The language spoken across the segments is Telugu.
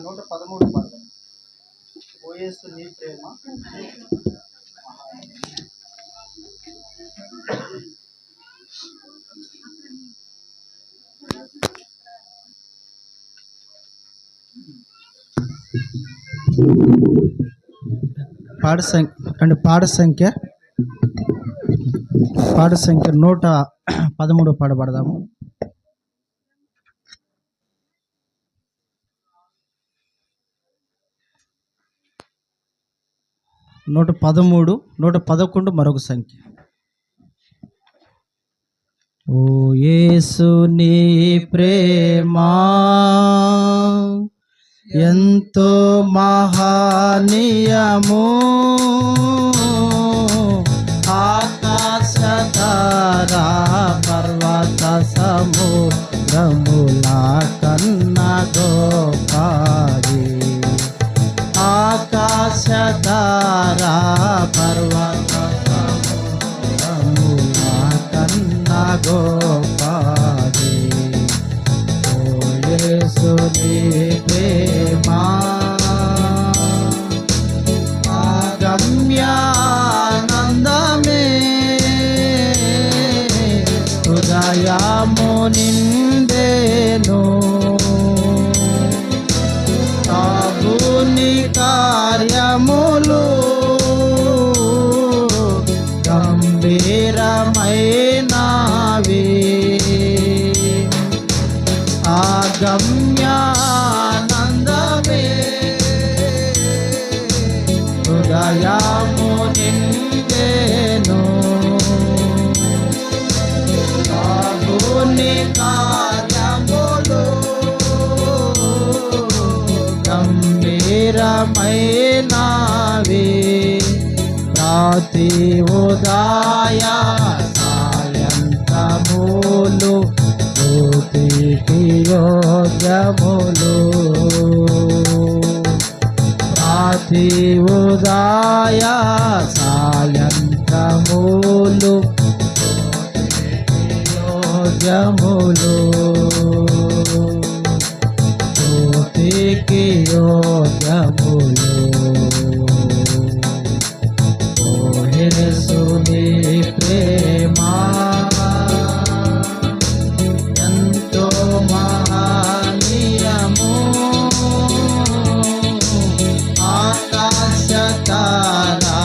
113 పాడదాం. ఓ యేసు నీ ప్రేమ పాడ సంఖ్య 113 పాడబడదాము. నూట 111 మరొక సంఖ్య. ఓ యేసు నీ ప్రేమా ఎంతో మహనీయము, ఆకాశతారా పర్వత సముద్రముల కన్నా గొప్పది. ఆకాశతారా పర్వత సముద్రముల కన్నా గొప్పది. ఓ యేసు నీ ప్రేమా ఆగమ్యానందమే, హృదయము నిండెను ప్రభుని కార్యములు, గంభీరమైనవి. ఆగమ్యానందమే, హృదయము నిండెను ప్రభుని కార్యములు, గంభీరమైనవి. ప్రతి ఉదయ సాయంత్రములు స్తుతికి యోగ్యములు. ప్రతి ఉదయ సాయంత్రములు యోగ్యములు, స్తుతికి యోగ్యములు. ఓ యేసు నీ ప్రేమా ఎంతో మహనీయము, ఆకాశతారా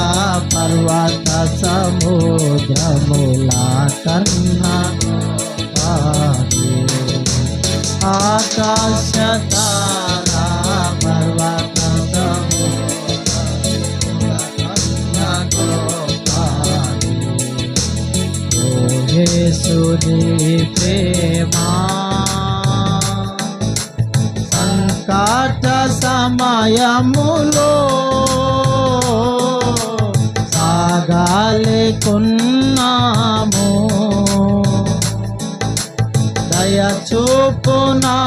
పర్వత సముద్రముల కన్నా గొప్పది. ఆకాశతారా పర్వత సముద్రముల కన్నా గొప్పది. ఓ యేసు నీ ప్రేమా సంకట సమయములో సాగాలేకున్నాము, దయ చూపు నా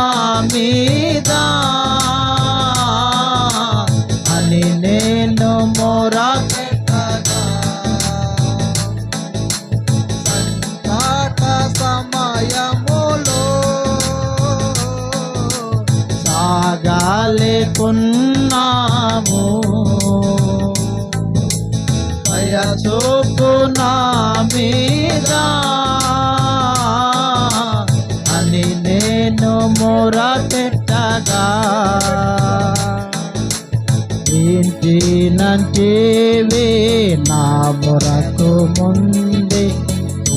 మీద అని నేను మొరపెట్టగా. సంకట సమయములో సాగాలేకున్నాము, దయ చూపు నా మీద అని నేను మొరపెట్టగా. ఏంటినంటివి నా మొరకు ముందే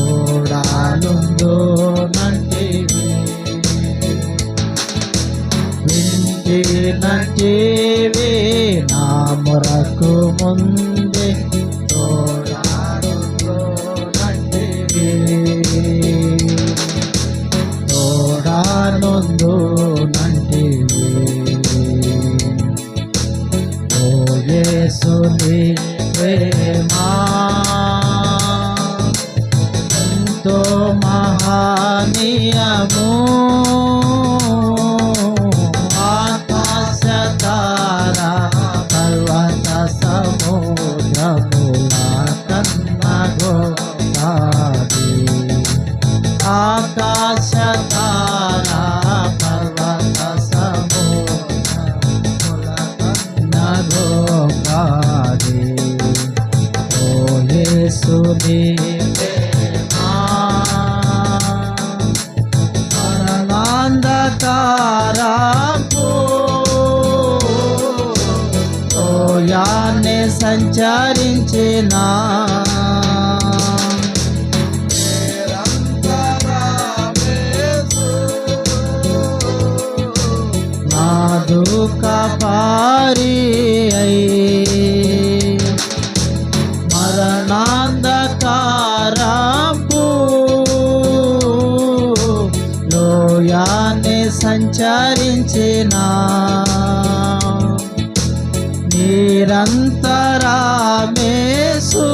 ఓడానుందోనంటివి. వింటినంటివి నా మొరకు ముందే ఓడానుందోనంటివి. ఓడానుందోనంటివి. ఓ యేసు నీ ప్రేమా ఎంతో మహనీయము, ఆకాశతారా పర్వత సముద్రముల సంచరించినా నాదు కాపారి మరణాంధకారపు లోయాన్ని సంచరించినా నిరంతరమేసు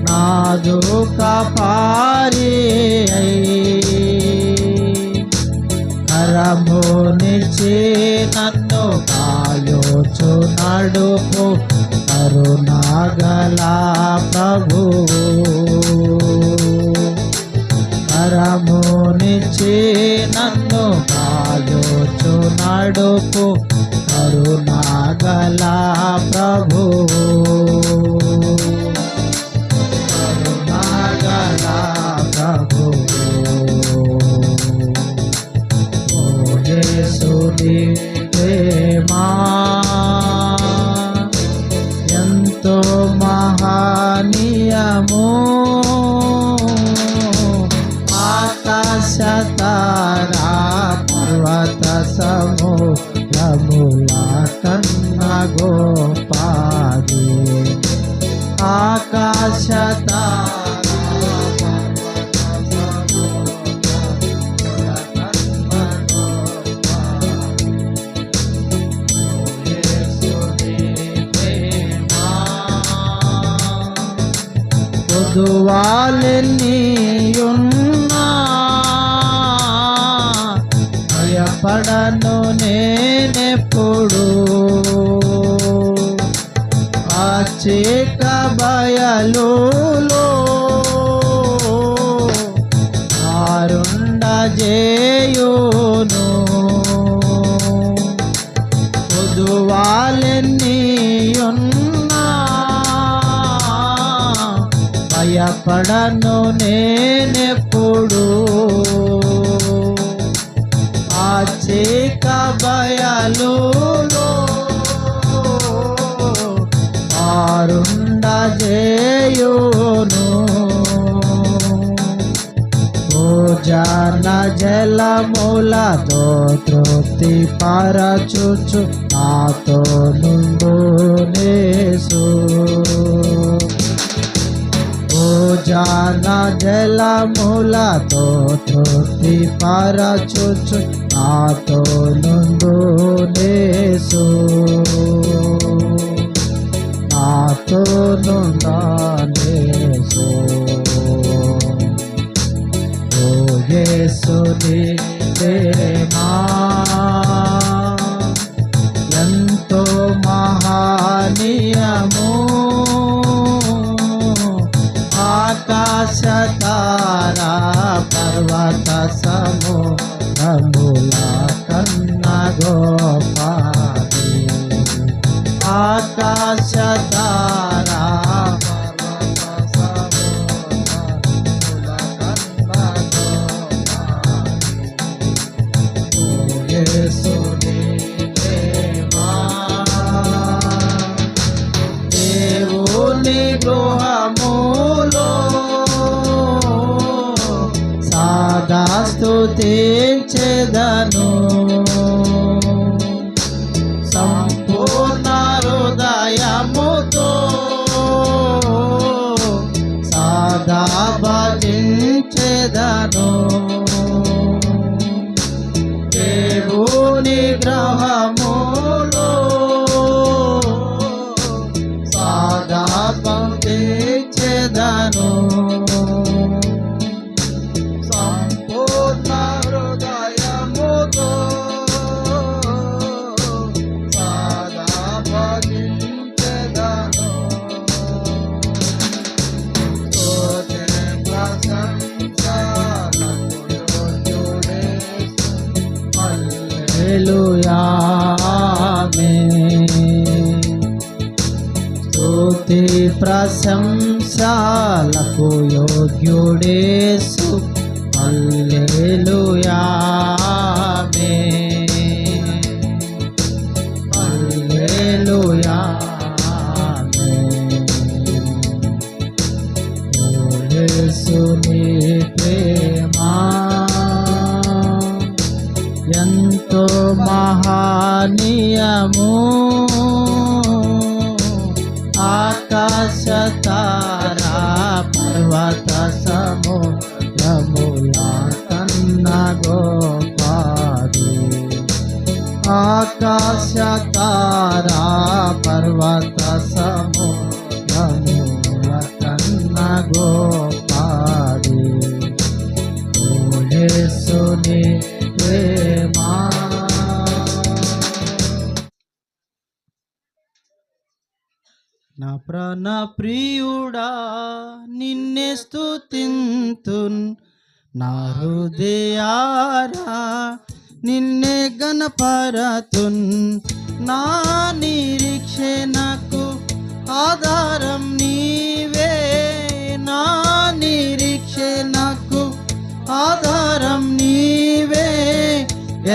నాదు కాపారి కరము నిలిచి నన్ను కాయోచు నడుపు కరుణాగల ప్రభు కరము నిలిచి నన్ను కాయోచు నడుపు కరుణాగల ప్రభు కరుణాగల ప్రభు ఓ యేసుని ప్రేమా ఎంతో మహనీయము ఆకాశ తారా పర్వత సముద్రముల కన్నా గోపాది ఆకాశ తారా పర్వత సముద్రముల కన్నా గోపాది యేసుని ప్రేమా పొదువాలెన్నియున్నా భయపడను నేనెప్పుడు ఆచిక బయలులో ఆరుండజేయును పొదువాలెన్నియున్నా భయపడను నేనెప్పుడు ఆచిక బయలులో ఆరుండజేయును భోజన జలములతో తృప్తి పరచుచు నాతో నుండు నేసు భోజన జలములతో తృప్తి పరచుచు నాతో నుండు నేసు నాతో నుండనేసు ఓ యేసుని ప్రేమా ఎంతో మహనీయము ఆకాశ తారా పర్వత సముద్రముల కన్నా గోపాది ఆకాశ తారా పర్వత సముద్రముల కన్నా గోపాది ఓ యేసుని ప్రేమా దేవుని గృహములో సదా స్తుతించెదను సంపూర్ణ హృదయముతో సదా భజించెదను దేవుని గ్రహములో సదా భజించెదను సంపూర్ణ హృదయముతో సదా భజించెదను స్తుతి ప్రశంసలకు యోగ్యుడేసు హల్లెలూయా ఆమేన్ స్తుతి ప్రశంసలకు యోగ్యుడేసు హల్లెలూయా ఆమేన్ హల్లెలూయా ఎంతో మహానీయము ఆకాశ తారా పర్వత సముద్రముల కన్నా గొప్పది ఆకాశ తారా పర్వత సముద్రముల కన్నా గొప్పది ఓ యేసుని ప్రేమా నా ప్రాణ ప్రియుడా నిన్నే స్తుతింతున్ నా హృదయారా నిన్నే గణపరతున్ నా నిరీక్షణకు ఆధారం నీవే నా నిరీక్షణకు ఆధారం నీవే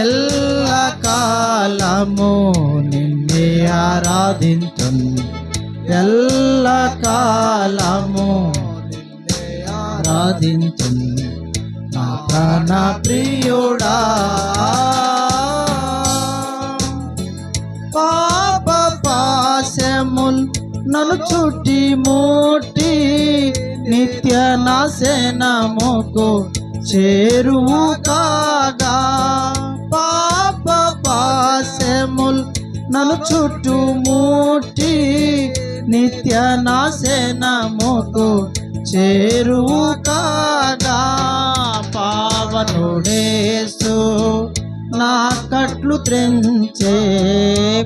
ఎల్ల కాలము నిన్నే ఆరాధింతున్ ఎల్ల కాలము నిన్నే ఆరాధింతున్ నా ప్రాణ ప్రియుడా పాప పాశముల్ నన్ను చుట్టి ముట్టి నిత్య నాశనముకు చేరువు కాగా పాప పాశముల్ నన్ను చుట్టూ ముట్టి నిత్య నాశనముకు చేరువు కాగా పావనుడేసు నా కట్లు త్రెంచే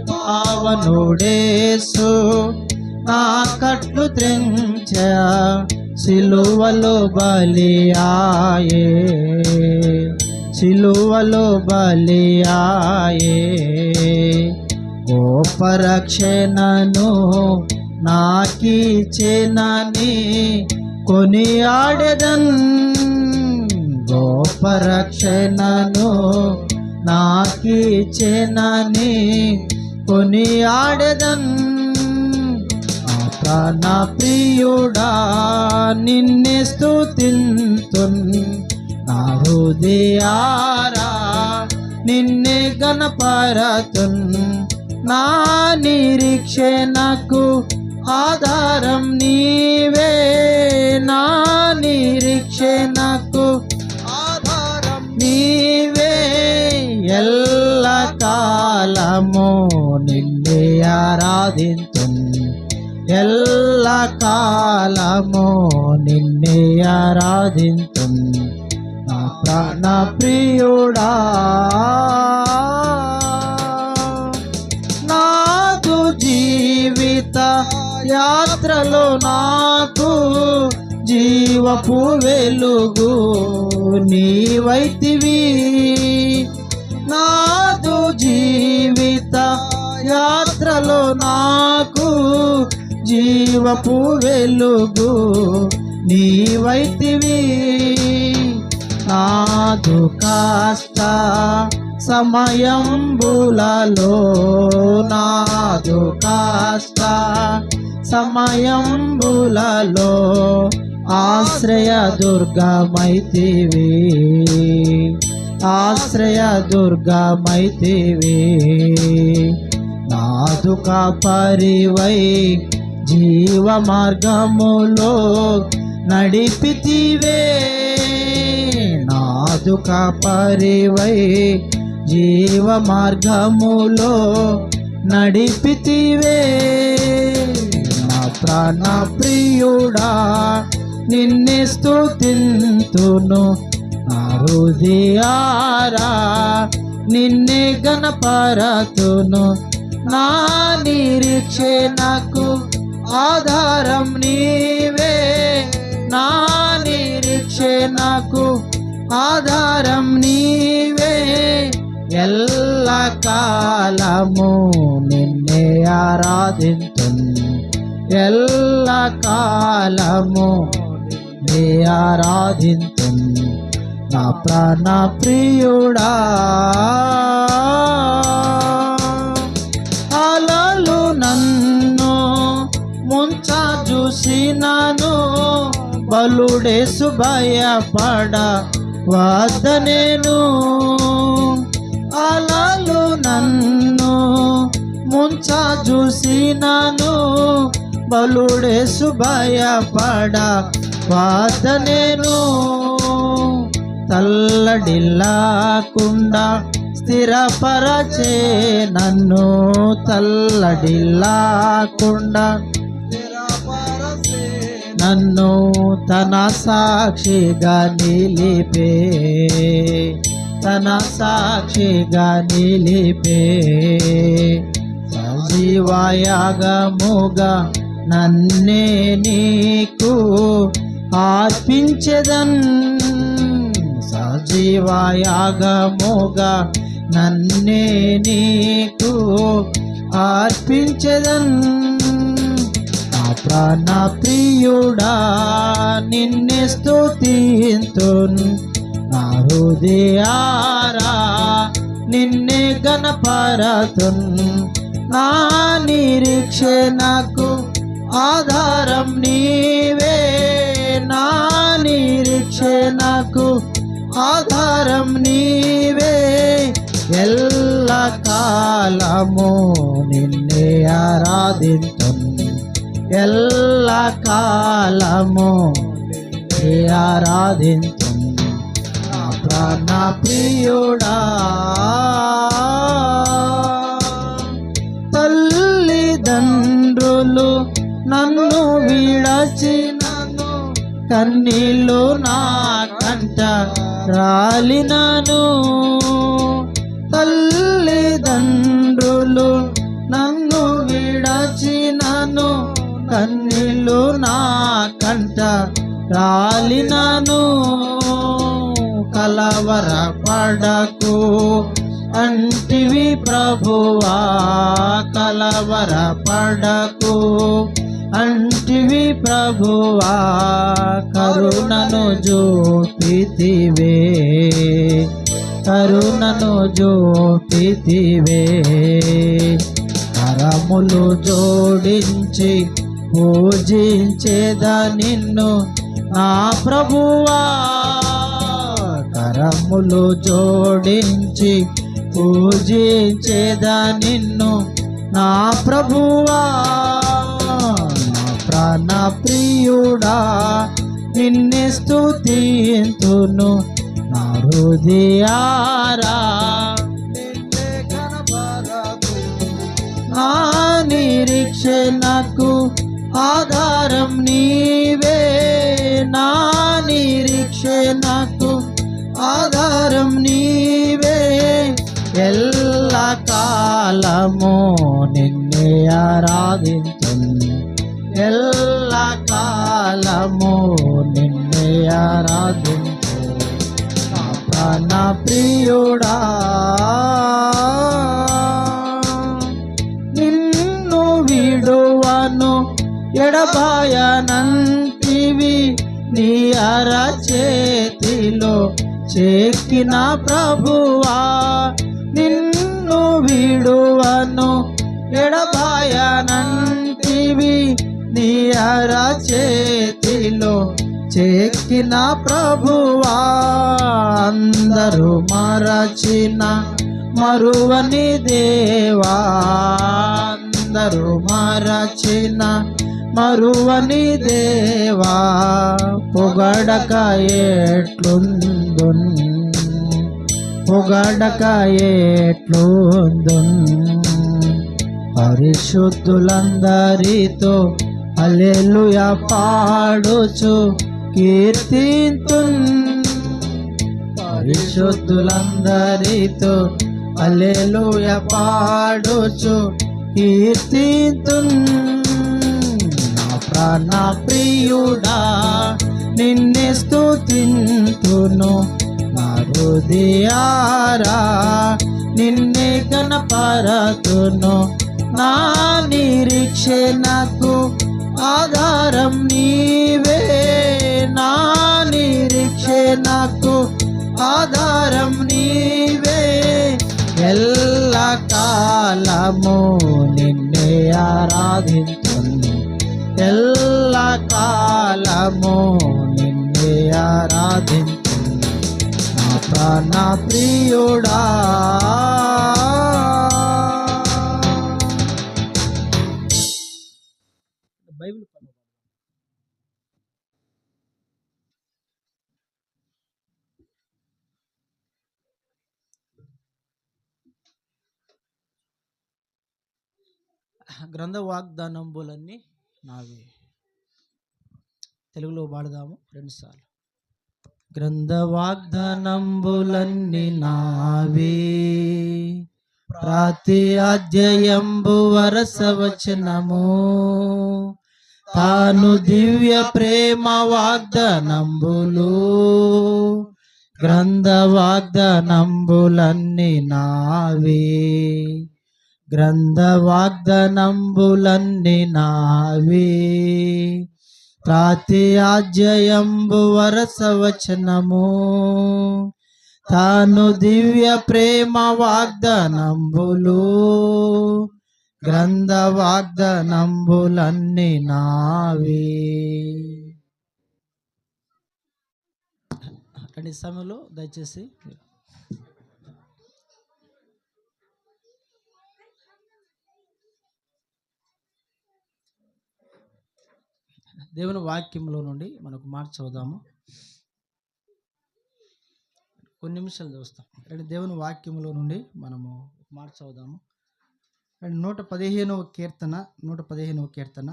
పావనుడేసు నా కట్లు త్రెంచ సిలువలో బలియాయే సిలువలో బలియాయే గొప్ప రక్షణను నాకిచ్చెనని కొనియాడెదన్ గొప్ప రక్షణను నాకిచ్చెనని కొనియాడెదన్ నా ప్రాణ ప్రియుడా నిన్నే స్తుతింతున్ నా హృదయారా నిన్నే గణపరతున్ నా నిరీక్షణకు ఆధారం నీవే నా నిరీక్షణకు ఆధారం నీవే ఎల్ల కాలము నిన్నే ఆరాధింతున్ ఎల్ల కాలము నిన్నే ఆరాధింతున్ నా ప్రాణ ప్రియుడా నాదు జీవిత యాత్రలో నాకు జీవపు వెలుగు నీవైతివి నాదు జీవిత యాత్రలో నాకు జీవపు వెలుగు నీవైతివి నాదు కష్ట సమయంబులలో నాదు కష్ట సమయంబులలో ఆశ్రయ దుర్గమైతివి ఆశ్రయ దుర్గమైతివి నాదు కాపరివై జీవ మార్గములో నడిపితివే నాదు కాపరివై జీవ మార్గములో నడిపితివే నా ప్రాణ ప్రియుడా నిన్నే స్తుతింతును నా హృదయారా నిన్నే గణపరతును నా నిరీక్షణకు ఆధారం నీవే నా నిరీక్షణకు ఆధారం నీవే ఎల్ల కాలము నిన్నే ఆరాధింతున్ ఎల్ల కాలము నిన్నే ఆరాధింతున్ నా ప్రాణ ప్రియుడా అలలు నన్ను ముంచ చూసినాను బలుడేసు భయపడ వద్ద నేను చూసినాను బలుడేసు భయపడ వాదనేను తల్లడిల్లాకుండా స్థిరపరచే నన్ను తల్లడిల్లాకుండా నన్ను తన సాక్షిగా నిలిపే తన సాక్షిగా నిలిపే సజీవయాగముగా నన్నే నీకు అర్పించెదన్ సజీవయాగముగా నన్నే నీకు అర్పించెదన్ నా ప్రాణ ప్రియుడా నిన్నే స్తుతింతున్ నా హృదయారా నిన్నే గణపరతున్ నా నిరీక్షణకు ఆధారం నీవే నా నిరీక్షణకు ఆధారం నీవే ఎల్ల కాలము నిన్నే ఆరాధింతున్ ఎల్ల కాలము నిన్నే ఆరాధింతున్ నా ప్రాణ ప్రియుడా తల్లిదండ్రులు నన్ను విడచినను కన్నీళ్ళు నా కంట రాలినను తల్లిదండ్రులు నన్ను విడచినను కన్నీళ్ళు నా కంట రాలినను కలవరపడకు అంటివి ప్రభువా కలవరపడకు అంటివి ప్రభువా కరుణను జోపితివే కరుణను జోపితివే కరములు జోడించి పూజించేద నిన్ను నా ప్రభువా కరములు జోడించి పూజించేద నిన్ను నా ప్రభువా నా ప్రాణ ప్రియుడా నిన్నే స్తుతింతును నా హృదయారా నిన్నే గణపరతును నా నిరీక్షణకు ఆధారం నీవే నా నిరీక్షణకు ఆధారం నీవే ఎల్ల కాలము నిన్నే ఆరాధింతున్ ఎల్ల కాలము నిన్నే ఆరాధింతు నా ప్రాణ ప్రియుడా నిన్ను విడువను ఎడబాయనంటివి నీ అరచేతిలో చెక్కిన ప్రభువా నిన్ను విడువను ఎడబాయనంటివి నీ అరచేతిలో చెక్కిన ప్రభువా అందరూ మరచిన మరువని దేవా అందరూ మరచిన మరువని దేవా పొగడక ఎట్లుందున్ పొగడక ఎట్లుందున్ పరిశుద్ధులందరితో హల్లెలూయా పాడుచు కీర్తింతున్ పరిశుద్ధులందరితో హల్లెలూయా పాడుచు కీర్తింతున్ నా ప్రాణ ప్రియుడా నిన్నే స్తుతింతును నా హృదయారా నిన్నే గణపరతును నా నిరీక్షణకు ఆధారం నీవే నా నిరీక్షణకు ఆధారం నీవే ఎల్ల కాలము నిన్నే ఆరాధింతును ఎల్ల కాలము నిన్నే ఆరాధింతును నా ప్రాణ ప్రియుడా గ్రంథ వాగ్దానంబులన్నీ నావి. తెలుగులో పాడదాము రెండుసార్లు. గ్రంథ వాగ్దానంబులన్నీ నావి, ప్రతి అధ్యాయంబు వరస వచనము, తాను దివ్య ప్రేమ వాగ్దానంబులు, గ్రంథ వాగ్దానంబులన్నీ నావి, గ్రంథ వాగ్దానంబులన్నీ నావి, ప్రతి అధ్యాయంబు వరస వచనము, తాను దివ్య ప్రేమ వాగ్దానంబులు, గ్రంథ వాగ్దానంబులన్నీ నావి. అక్కడి సమయంలో దయచేసి దేవుని వాక్యంలో నుండి మనకు మాట చదువుదాము. కొన్ని నిమిషాలు చూస్తాం. దేవుని వాక్యంలో నుండి మనము మాట చదువుదాము. 115వ కీర్తన, 115వ కీర్తన.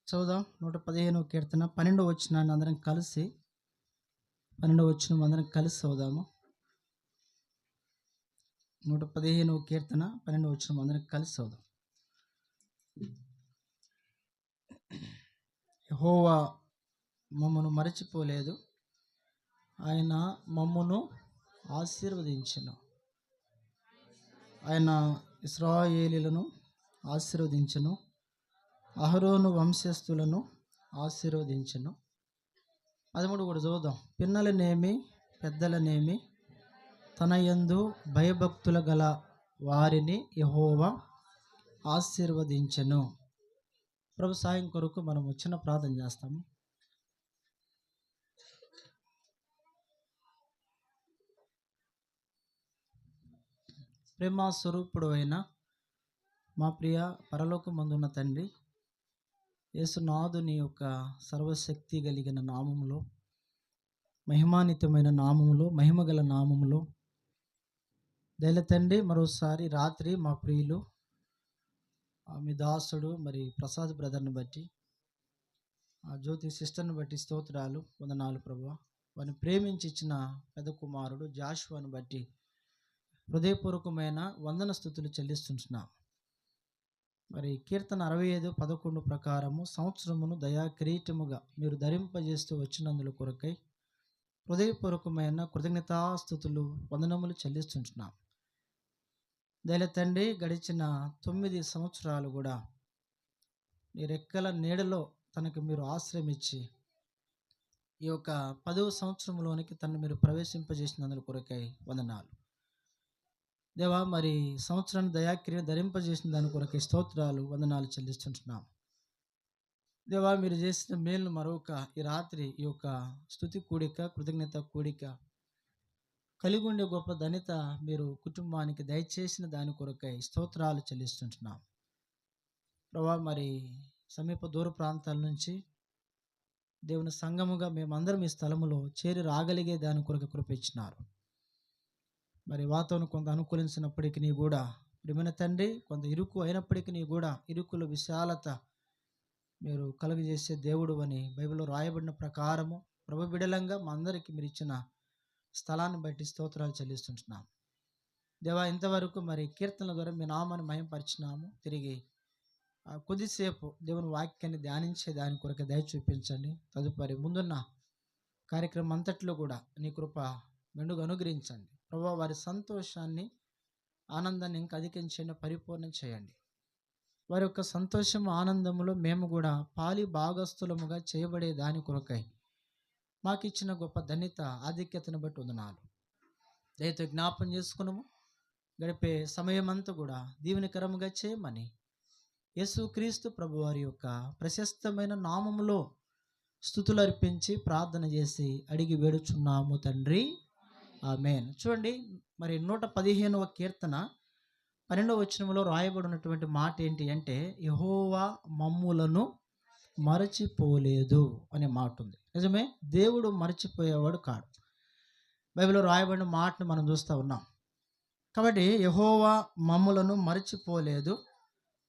చదువుదాం. 115వ కీర్తన 12వ వచనాన్ని అందరం కలిసి, 12వ వచనం అందరం కలిసి చదువుదాము. 115వ కీర్తన 12వ వచనం అందరం కలిసి చదువుదాం. యెహోవా మమ్మను మరచిపోలేదు, ఆయన మమ్మును ఆశీర్వదించెను. ఆయన ఇశ్రాయేలీయులను ఆశీర్వదించెను, అహరోను వంశస్థులను ఆశీర్వదించెను. 13 కూడా చదువుదాం. పిన్నలనేమి పెద్దలనేమి తన యందు భయభక్తుల గల వారిని యెహోవా ఆశీర్వదించెను. ప్రభు సాయం కొరకు మనం చిన్న ప్రార్థన చేస్తాము. ప్రేమ స్వరూపుడు అయిన మా ప్రియ పరలోకమందున్న తండ్రి, యేసునాథుని యొక్క సర్వశక్తి కలిగిన నామములో, మహిమాన్వితమైన నామములో, మహిమగల నామములో దయల తండ్రి, మరోసారి రాత్రి మా ప్రియులు మీ దాసుడు మరి ప్రసాద్ బ్రదర్ని బట్టి, ఆ జ్యోతి సిస్టర్ని బట్టి స్తోత్రాలు, వందనాలు ప్రభువా. వారిని ప్రేమించి ఇచ్చిన పెద్ద కుమారుడు జాషువాను బట్టి హృదయపూర్వకమైన వందన స్తుతులు చెల్లిస్తుంటున్నాం. మరి కీర్తన 65:11 ప్రకారము సంవత్సరమును దయా కిరీటముగా మీరు ధరింపజేస్తూ వచ్చినందుల కొరకై హృదయపూర్వకమైన కృతజ్ఞతాస్తుతులు, వందనములు చెల్లిస్తుంటున్నాం. దయల తండ్రి, గడిచిన 9 సంవత్సరాలు కూడా నీ రెక్కల నీడలో తనకు మీరు ఆశ్రమించి ఈ యొక్క 10వ సంవత్సరంలోనికి తను మీరు ప్రవేశింపజేసినందుల కొరకై వందనాలు దేవా. మరి సంవత్సరాన్ని దయాక్రియ ధరింపజేసిన దాని కొరకై స్తోత్రాలు, వందనాలు చెల్లిస్తుంటున్నాం దేవా. మీరు చేసిన మేలును మరొక ఈ రాత్రి ఈ యొక్క స్తుతి కూడిక, కృతజ్ఞత కూడిక కలిగి ఉండే గొప్ప ధన్యత మీరు కుటుంబానికి దయచేసిన దాని కొరకై స్తోత్రాలు చెల్లిస్తుంటున్నాం ప్రభా. మరి సమీప దూర ప్రాంతాల నుంచి దేవుని సంఘముగా మేమందరం ఈ స్థలములో చేరి రాగలిగే దాని కొరకు కృపించినారు. మరి వాతావరణం కొంత అనుకూలించినప్పటికీ కూడా ప్రియమైన తండ్రి, కొంత ఇరుకు అయినప్పటికీ కూడా ఇరుకుల విశాలత మీరు కలుగజేసే దేవుడు అని బైబిల్లో రాయబడిన ప్రకారము ప్రభు బిడలంగా మా అందరికీ మీరు ఇచ్చిన స్థలాన్ని బట్టి స్తోత్రాలు చెల్లిస్తుంటున్నాం దేవా. ఇంతవరకు మరి కీర్తనల ద్వారా మీ నామాన్ని మహిమపరిచినాము. తిరిగి కొద్దిసేపు దేవుని వాక్యాన్ని ధ్యానించే దాని కొరకు దయ చూపించండి. తదుపరి ముందున్న కార్యక్రమం అంతట్లో కూడా నీ కృప మెండుగా అనుగ్రహించండి ప్రభా. వారి సంతోషాన్ని, ఆనందాన్ని ఇంకా అధికంచండి, పరిపూర్ణం చేయండి. వారి యొక్క సంతోషం, ఆనందములో మేము కూడా పాలి భాగస్థులముగా చేయబడే దాని కొరకై మాకు ఇచ్చిన గొప్ప ధన్యత, ఆధిక్యతను బట్టి వందనాలు. దయతో జ్ఞాపం చేసుకున్నాము. గడిపే సమయం అంతా కూడా దీవెనకరముగా చేయమని యేసుక్రీస్తు ప్రభు వారి యొక్క ప్రశస్తమైన నామములో స్తుతులు అర్పించి ప్రార్థన చేసి అడిగి వేడుచున్నాము తండ్రి, ఆమేన్. చూడండి, మరి 115వ కీర్తన 12వ వచనంలో రాయబడినటువంటి మాట ఏంటి అంటే, యెహోవా మమ్ములను మరచిపోలేదు అనే మాట ఉంది. నిజమే, దేవుడు మరచిపోయేవాడు కాడు. బైబిల్లో రాయబడిన మాటను మనం చూస్తూ ఉన్నాం. కాబట్టి యెహోవా మమ్ములను మరచిపోలేదు,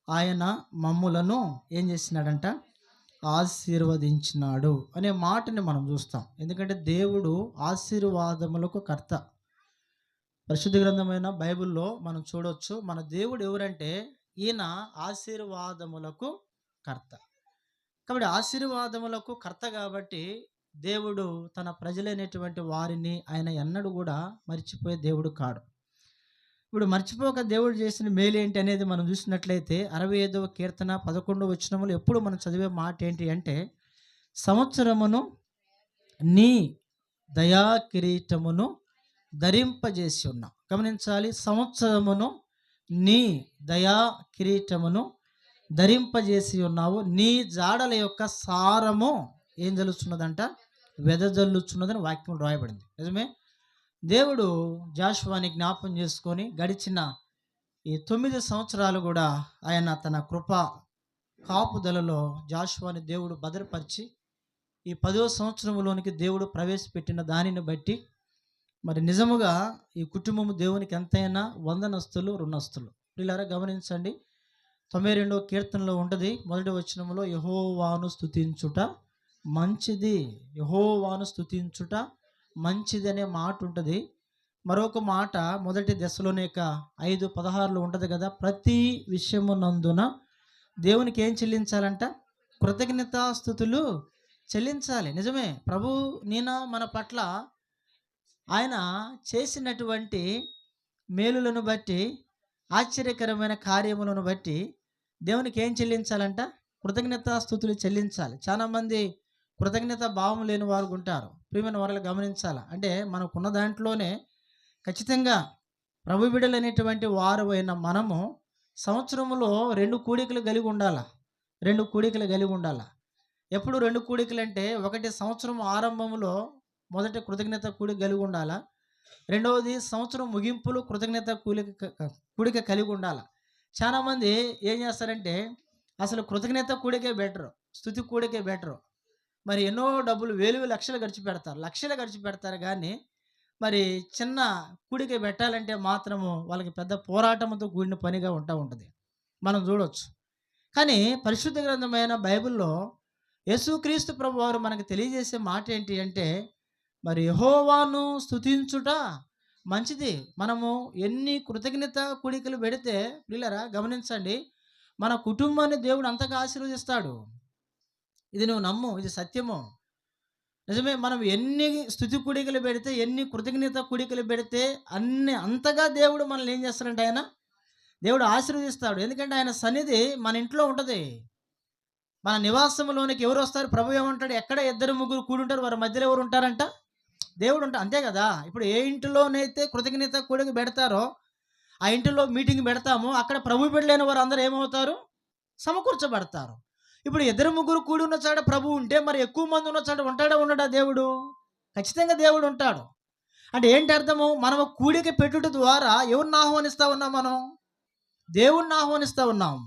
ఆయన మమ్ములను ఏం చేసినాడంట, ఆశీర్వదించినాడు అనే మాటని మనం చూస్తాం. ఎందుకంటే దేవుడు ఆశీర్వాదములకు కర్త. పరిశుద్ధ గ్రంథమైన బైబిల్లో మనం చూడొచ్చు, మన దేవుడు ఎవరంటే ఈయన ఆశీర్వాదములకు కర్త. కాబట్టి ఆశీర్వాదములకు కర్త కాబట్టి దేవుడు తన ప్రజలైనటువంటి వారిని ఆయన ఎన్నడూ కూడా మర్చిపోయే దేవుడు కాడు. ఇప్పుడు మర్చిపోక దేవుడు చేసిన మేలు ఏంటి అనేది మనం చూసినట్లయితే 65వ కీర్తన 11వ వచనములో ఎప్పుడు మనం చదివే మాట ఏంటి అంటే, సంవత్సరమును నీ దయా కిరీటమును ధరింపజేసి ఉన్నాం. గమనించాలి, సంవత్సరమును నీ దయా కిరీటమును ధరింపజేసి ఉన్నావు, నీ జాడల యొక్క సారము ఏం జల్లుచున్నదంట, వెదజల్లుచున్నదని వాక్యం రాయబడింది. నిజమే, దేవుడు జాషువాని జ్ఞాపం చేసుకొని గడిచిన ఈ 9 సంవత్సరాలు కూడా ఆయన తన కృప కాపుదలలో జాషువాని దేవుడు భద్రపరిచి ఈ 10వ సంవత్సరంలోనికి దేవుడు ప్రవేశపెట్టిన దానిని బట్టి మరి నిజముగా ఈ కుటుంబము దేవునికి ఎంతైనా వందనస్తులు రుణస్తులు. పిల్లరా గమనించండి, 92వ కీర్తనలో ఉంటుంది మొదటి వచనంలో, యెహోవాను స్తుతించుట మంచిది, యెహోవాను స్తుతించుట మంచిది అనే మాట ఉంటుంది. మరొక మాట మొదటి దశలోనేక 5:16 ఉంటుంది కదా, ప్రతి విషయమునందున దేవునికి ఏం చెల్లించాలంట, కృతజ్ఞతాస్తుతులు చెల్లించాలి. నిజమే, ప్రభు మన పట్ల ఆయన చేసినటువంటి మేలులను బట్టి, ఆశ్చర్యకరమైన కార్యములను బట్టి దేవునికి ఏం చెల్లించాలంట, కృతజ్ఞతాస్తుతులు చెల్లించాలి. చాలామంది కృతజ్ఞత భావం లేని వారు ఉంటారు. ప్రియమైన వారు గమనించాలి, అంటే మనకున్న దాంట్లోనే ఖచ్చితంగా ప్రభు బిడ్డలైనటువంటి వారు అయిన మనము సంవత్సరంలో 2 కూడికలు కలిగి ఉండాలా, 2 కూడికలు కలిగి ఉండాలా. ఎప్పుడు 2 కూడికలు అంటే, ఒకటి సంవత్సరం ఆరంభంలో మొదట కృతజ్ఞత కూడిక కలిగి ఉండాలా, రెండవది సంవత్సరం ముగింపులు కృతజ్ఞత కూడిక కలిగి ఉండాలా. చాలామంది ఏం చేస్తారంటే అసలు కృతజ్ఞత కూడికే బెటరు, స్తుతి కూడికే బెటరు. మరి ఎన్నో డబ్బులు వేలు లక్షలు ఖర్చు పెడతారు కానీ మరి చిన్న కూడిక పెట్టాలంటే మాత్రము వాళ్ళకి పెద్ద పోరాటంతో కూడిన పనిగా ఉంటుంది, మనం చూడవచ్చు. కానీ పరిశుద్ధ గ్రంథమైన బైబిల్లో యేసుక్రీస్తు ప్రభు వారు మనకు తెలియజేసే మాట ఏంటి అంటే, మరి యెహోవాను స్తుతించుట మంచిది. మనము ఎన్ని కృతజ్ఞత కూడికలు పెడితే, పిల్లరా గమనించండి, మన కుటుంబాన్ని దేవుడు అంతగా ఆశీర్వదిస్తాడు. ఇది నువ్వు నమ్ము, ఇది సత్యము. నిజమే, మనం ఎన్ని స్తుతి కూడికలు పెడితే, ఎన్ని కృతజ్ఞత కూడికలు పెడితే అంతగా దేవుడు మనల్ని ఏం చేస్తాడంటే దేవుడు ఆశీర్వదిస్తాడు. ఎందుకంటే ఆయన సన్నిధి మన ఇంట్లో ఉంటుంది. మన నివాసంలోనికి ఎవరు వస్తారు, ప్రభు ఏమంటాడు, ఎక్కడ 2-3 కూడి ఉంటారు వారి మధ్యలో ఎవరు ఉంటారంట, దేవుడు ఉంటాడు. అంతే కదా. ఇప్పుడు ఏ ఇంటిలోనైతే కృతజ్ఞత కూడిక పెడతారో ఆ ఇంటిలో మీటింగ్ పెడతామో అక్కడ ప్రభు బిడ్డలైన వారు అందరూ ఏమవుతారు, సమకూర్చబడతారు. ఇప్పుడు 2-3 కూడి ఉన్న చాట ప్రభు ఉంటే, మరి ఎక్కువ మంది ఉన్న చాట ఉంటాడా ఉండడా దేవుడు? ఖచ్చితంగా దేవుడు ఉంటాడు. అంటే ఏంటి అర్థము, మనం కూడిక పెట్టుట ద్వారా ఎవరిని ఆహ్వానిస్తూ ఉన్నాం, మనం దేవుణ్ణి ఆహ్వానిస్తూ ఉన్నాం.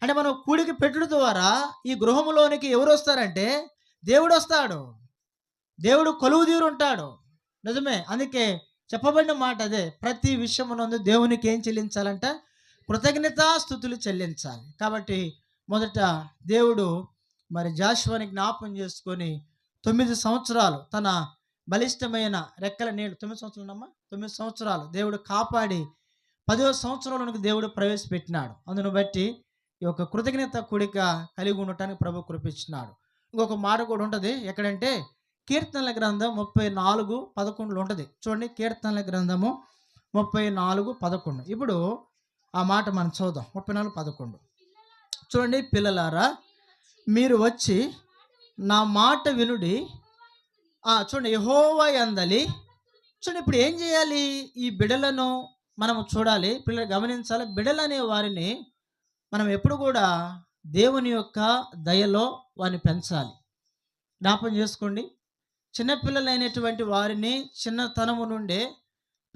అంటే మనం కూడిక పెట్టుట ద్వారా ఈ గృహంలోనికి ఎవరు వస్తారంటే దేవుడు వస్తాడు, దేవుడు కొలువుదీరు ఉంటాడు. నిజమే, అందుకే చెప్పబడిన మాట అదే, ప్రతి విషయమునందు దేవునికి ఏం చెల్లించాలంట, కృతజ్ఞతాస్తుతులు చెల్లించాలి. కాబట్టి మొదట దేవుడు మరి జాషువాని జ్ఞాపం చేసుకొని 9 సంవత్సరాలు తన బలిష్టమైన రెక్కల నీళ్ళు, 9 సంవత్సరాలమ్మా, 9 సంవత్సరాలు దేవుడు కాపాడి 10వ సంవత్సరంలోనికి దేవుడు ప్రవేశపెట్టినాడు. అందును బట్టి ఈ యొక్క కృతజ్ఞత కూడిక కలిగి ఉండటానికి ప్రభు కృపించినాడు. ఇంకొక మాట కూడా ఉంటుంది, ఎక్కడంటే కీర్తనల గ్రంథం 34:11 ఉంటుంది. చూడండి, కీర్తనల గ్రంథము 34:11. ఇప్పుడు ఆ మాట మనం చూద్దాం. 34:11 చూడండి, పిల్లలారా మీరు వచ్చి నా మాట వినుడి. చూడండి, యెహోవా యందలి. చూడండి, ఇప్పుడు ఏం చేయాలి, ఈ బిడలను మనము చూడాలి. పిల్లలు గమనించాలి, బిడలనే వారిని మనం ఎప్పుడు కూడా దేవుని యొక్క దయలో వారిని పెంచాలి. జ్ఞాపం చేసుకోండి, చిన్నపిల్లలైనటువంటి వారిని చిన్నతనము నుండే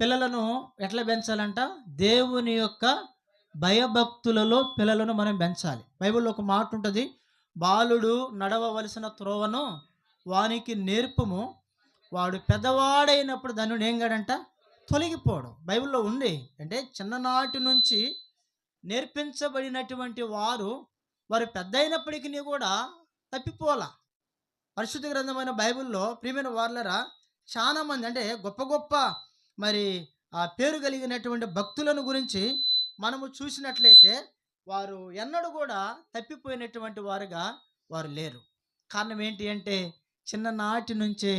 పిల్లలను ఎట్లా పెంచాలంట, దేవుని యొక్క భయభక్తులలో పిల్లలను మనం పెంచాలి. బైబిల్లో ఒక మాట ఉంటుంది, బాలుడు నడవవలసిన త్రోవను వానికి నేర్పుము, వాడు పెద్దవాడైనప్పుడు ధనుడు ఏం కాడంట, తొలగిపోవడం బైబిల్లో ఉంది. అంటే చిన్ననాటి నుంచి నేర్పించబడినటువంటి వారు పెద్ద అయినప్పటికీ కూడా తప్పిపోలా. పరిశుద్ధ గ్రంథమైన బైబిల్లో ప్రియమైన వార్లరా చాలా మంది అంటే గొప్ప గొప్ప మరి ఆ పేరు కలిగినటువంటి భక్తులను గురించి మనము చూసినట్లయితే వారు ఎన్నడూ కూడా తప్పిపోయినటువంటి వారుగా వారు లేరు. కారణం ఏంటి అంటే చిన్ననాటి నుంచే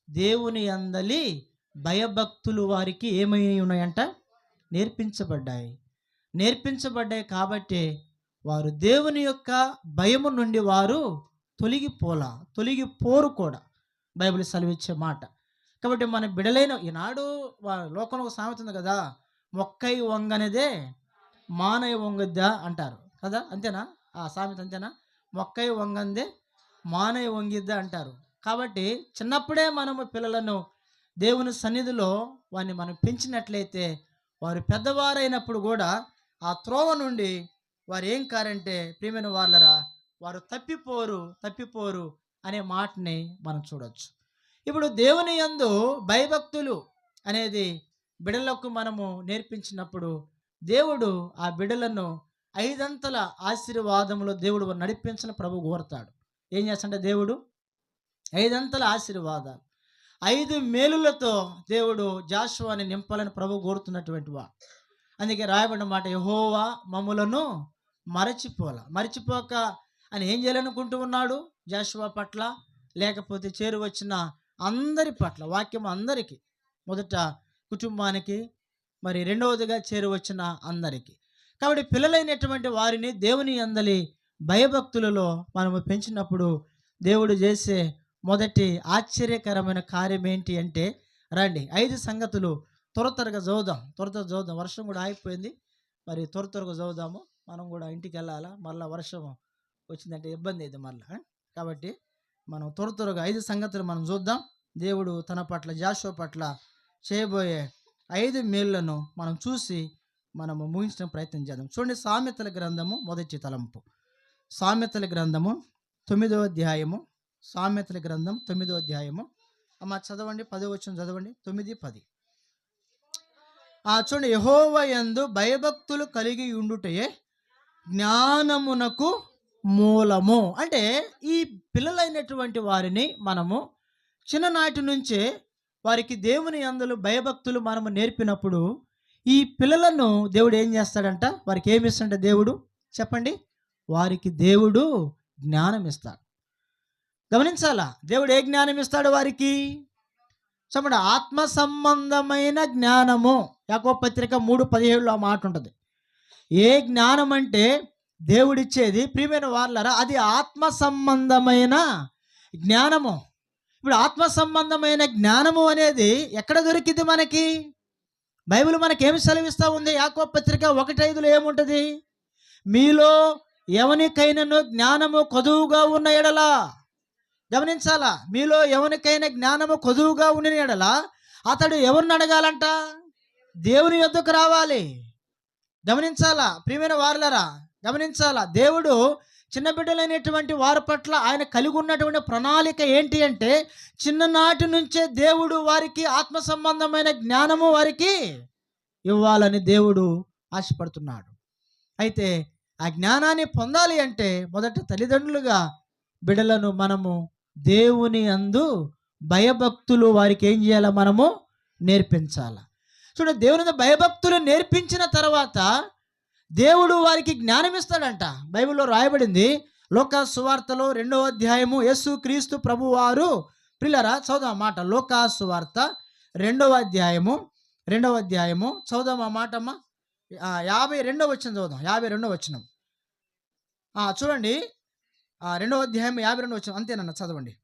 దేవుని అందలి భయభక్తులు వారికి ఏమై ఉన్నాయంట, నేర్పించబడ్డాయి కాబట్టి వారు దేవుని యొక్క భయము నుండి వారు తొలగిపోరు కూడా బైబిల్ సెలవిచ్చే మాట. కాబట్టి మన బిడలైన ఈనాడు లోకంలో ఒక సామెత ఉంది కదా, మొక్కై వంగనేదే మానై వంగద్దా అంటారు కదా, అంతేనా? ఆ సామెత అంతేనా? మొక్కై వంగందే మానై వంగిద్దా అంటారు. కాబట్టి చిన్నప్పుడే మనము పిల్లలను దేవుని సన్నిధిలో వారిని మనం పెంచినట్లయితే వారు పెద్దవారైనప్పుడు కూడా ఆ త్రోవ నుండి వారు ఏం కారంటే ప్రియమైన వాళ్ళరా వారు తప్పిపోరు అనే మాటని మనం చూడవచ్చు. ఇప్పుడు దేవుని యందు భయభక్తులు అనేది బిడలకు మనము నేర్పించినప్పుడు దేవుడు ఆ బిడలను 5 ఆశీర్వాదములో దేవుడు నడిపించిన ప్రభు కోరుతాడు. ఏం చేస్తాడంటే దేవుడు 5 ఆశీర్వాదాలు 5 మేలులతో దేవుడు జాషువాని నింపాలని ప్రభు కోరుతున్నటువంటి వాడు. అందుకే రాయబడిన మాట, యెహోవా మమ్ములను మరచిపోక అని ఏం చేయాలనుకుంటూ ఉన్నాడు జాషువా పట్ల, లేకపోతే చేరువచ్చిన అందరి పట్ల. వాక్యం అందరికీ, మొదట కుటుంబానికి, మరి రెండవదిగా చేరువచ్చిన అందరికీ. కాబట్టి పిల్లలైనటువంటి వారిని దేవుని అందలి భయభక్తులలో మనము పెంచినప్పుడు దేవుడు చేసే మొదటి ఆశ్చర్యకరమైన కార్యం ఏంటి అంటే, రండి 5 సంగతులు త్వరగా చదువుదాం. వర్షం కూడా ఆగిపోయింది, మరి త్వరగా చదువుదాము. మనం కూడా ఇంటికి వెళ్ళాలా, మళ్ళీ వర్షం వచ్చిందంటే ఇబ్బంది అయితే మళ్ళీ. కాబట్టి మనం త్వరగా 5 సంగతులు మనం చూద్దాం. దేవుడు తన పట్ల జాషువా పట్ల చేయబోయే 5 మేలులను మనం చూసి మనము ముగించడం ప్రయత్నం చేద్దాం. చూడండి, సామెతల గ్రంథము మొదటి తలంపు, సామెతల గ్రంథము 9వ అధ్యాయము, సామెతల గ్రంథం 9వ అధ్యాయము. అమ్మ చదవండి, 10వ వచనం చదవండి, 9, 10. చూడండి, యెహోవా యందు భయభక్తులు కలిగి ఉండుటయే జ్ఞానమునకు మూలము. అంటే ఈ పిల్లలైనటువంటి వారిని మనము చిన్ననాటి నుంచే వారికి దేవుని యందు భయభక్తులు మనము నేర్పినప్పుడు ఈ పిల్లలను దేవుడు ఏం చేస్తాడంట, వారికి ఏమి ఇస్తాడంట దేవుడు చెప్పండి, వారికి దేవుడు జ్ఞానం ఇస్తాడు. గమనించాలా, దేవుడు ఏ జ్ఞానం ఇస్తాడు వారికి చెప్పండి, ఆత్మ సంబంధమైన జ్ఞానము. యాకోబు పత్రిక 3:17 ఆ మాట ఉంటుంది. ఏ జ్ఞానం అంటే దేవుడిచ్చేది ప్రియమైన వాళ్ళరా, అది ఆత్మ సంబంధమైన జ్ఞానము. ఇప్పుడు ఆత్మ సంబంధమైన జ్ఞానము అనేది ఎక్కడ దొరికింది మనకి? బైబిల్ మనకేమి సెలవిస్తూ ఉంది? యాకోబు పత్రిక 1:5 ఏముంటుంది? మీలో ఎవనికైనాను జ్ఞానము కొదువుగా ఉన్న ఎడలా, గమనించాలా, మీలో ఎవరికైనా జ్ఞానము కొదువుగా ఉండిన ఎడలా అతడు ఎవరిని అడగాలంట? దేవుని యొద్దకు రావాలి. గమనించాలా ప్రియమైన వారలరా, గమనించాలా, దేవుడు చిన్న బిడ్డలైనటువంటి వారి పట్ల ఆయన కలిగి ఉన్నటువంటి ప్రణాళిక ఏంటి అంటే, చిన్ననాటి నుంచే దేవుడు వారికి ఆత్మ సంబంధమైన జ్ఞానము వారికి ఇవ్వాలని దేవుడు ఆశపడుతున్నాడు. అయితే ఆ జ్ఞానాన్ని పొందాలి అంటే మొదట తల్లిదండ్రులుగా బిడ్డలను మనము దేవుని యందు భయభక్తులు వారికి ఏం చేయాలి, మనము నేర్పించాలి. చూడండి, దేవుని భయభక్తులు నేర్పించిన తర్వాత దేవుడు వారికి జ్ఞానం ఇస్తాడంట. బైబిల్లో రాయబడింది, లోకా సువార్తలో 2వ అధ్యాయము, యేసు క్రీస్తు ప్రభువారు, ప్రియులారా చదువు ఆ మాట, లోకా సువార్త 2వ అధ్యాయము చదువుదాం ఆ మాట అమ్మ. 52వ వచనం చదువుదాం, 52వ వచనం. చూడండి, 2వ అధ్యాయం 52వ వచనం, అంతేనన్న చదవండి.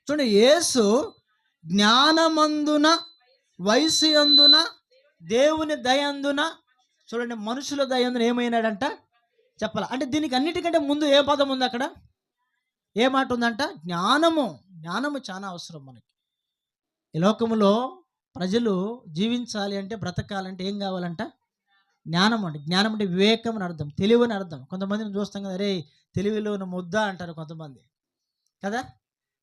చూడండి, యేసు జ్ఞానమందున, వయసు యందున, దేవుని దయందున, చూడండి మనుషుల దయందున ఏమైనాడంట చెప్పాల. అంటే దీనికి అన్నిటికంటే ముందు ఏ పదం ఉంది అక్కడ, ఏ మాట ఉందంట? జ్ఞానము చాలా అవసరం మనకి. ఈ లోకములో ప్రజలు జీవించాలి అంటే, బ్రతకాలంటే ఏం కావాలంట? జ్ఞానం అంటే. జ్ఞానం అంటే వివేకం అని అర్థం, తెలివి అని అర్థం. కొంతమందిని చూస్తాం కదా, అరే తెలివిలో ముద్ద అంటారు కొంతమంది కదా.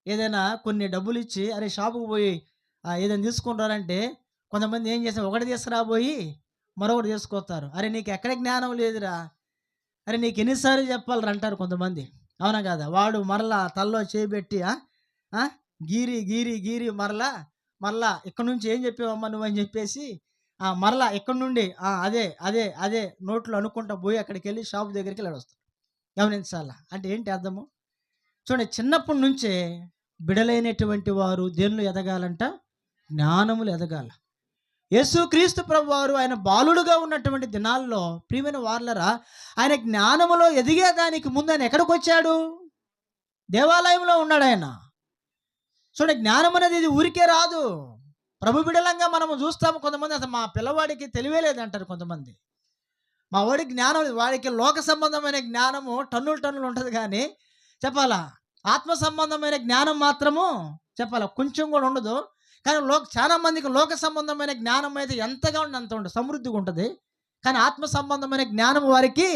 ఏదైనా కొన్ని డబ్బులు ఇచ్చి అరే షాపుకి పోయి ఏదైనా తీసుకుంటారంటే కొంతమంది ఏం చేస్తారు, ఒకటి తీసుకురాబోయి మరొకటి తీసుకొస్తారు. అరే నీకు ఎక్కడ జ్ఞానం లేదురా, అరే నీకు ఎన్నిసార్లు చెప్పాలి అంటారు కొంతమంది. అవునా కదా? వాడు మరలా తల్లో చేయబెట్టి గీరి గీరి గీరి మరలా మరలా ఇక్కడ నుంచి ఏం చెప్పావమ్మా నువ్వు అని చెప్పేసి మరలా ఇక్కడ నుండి అదే అదే అదే నోట్లో అనుకుంటా పోయి అక్కడికి వెళ్ళి షాప్ దగ్గరికి వెళ్ళి వస్తాం. గమనించాలా? అంటే ఏంటి అర్థము? చూడండి, చిన్నప్పటి నుంచే బిడలైనటువంటి వారు దేనిలో ఎదగాలంట? జ్ఞానములు ఎదగాల. యేసుక్రీస్తు ప్రభువారు ఆయన బాలుడుగా ఉన్నటువంటి దినాల్లో ప్రియమైన వార్లరా, ఆయన జ్ఞానములో ఎదిగేదానికి ముందు ఆయన ఎక్కడికి వచ్చాడు? దేవాలయంలో ఉన్నాడు ఆయన. చూడండి, జ్ఞానం అనేది ఇది ఊరికే రాదు. ప్రభు బిడలంగా మనము చూస్తాము. కొంతమంది అసలు మా పిల్లవాడికి తెలివే లేదంటారు కొంతమంది. మా వాడికి జ్ఞానం, వాడికి లోక సంబంధమైన జ్ఞానము టన్నులు టన్నులు ఉంటుంది, కానీ చెప్పాలా ఆత్మ సంబంధమైన జ్ఞానం మాత్రము చెప్పాలా కొంచెం కూడా ఉండదు. కానీ చాలా మందికి లోక సంబంధమైన జ్ఞానం అయితే ఎంతగా ఉండి అంత ఉండదు, సమృద్ధిగా ఉంటుంది. కానీ ఆత్మ సంబంధమైన జ్ఞానం వారికి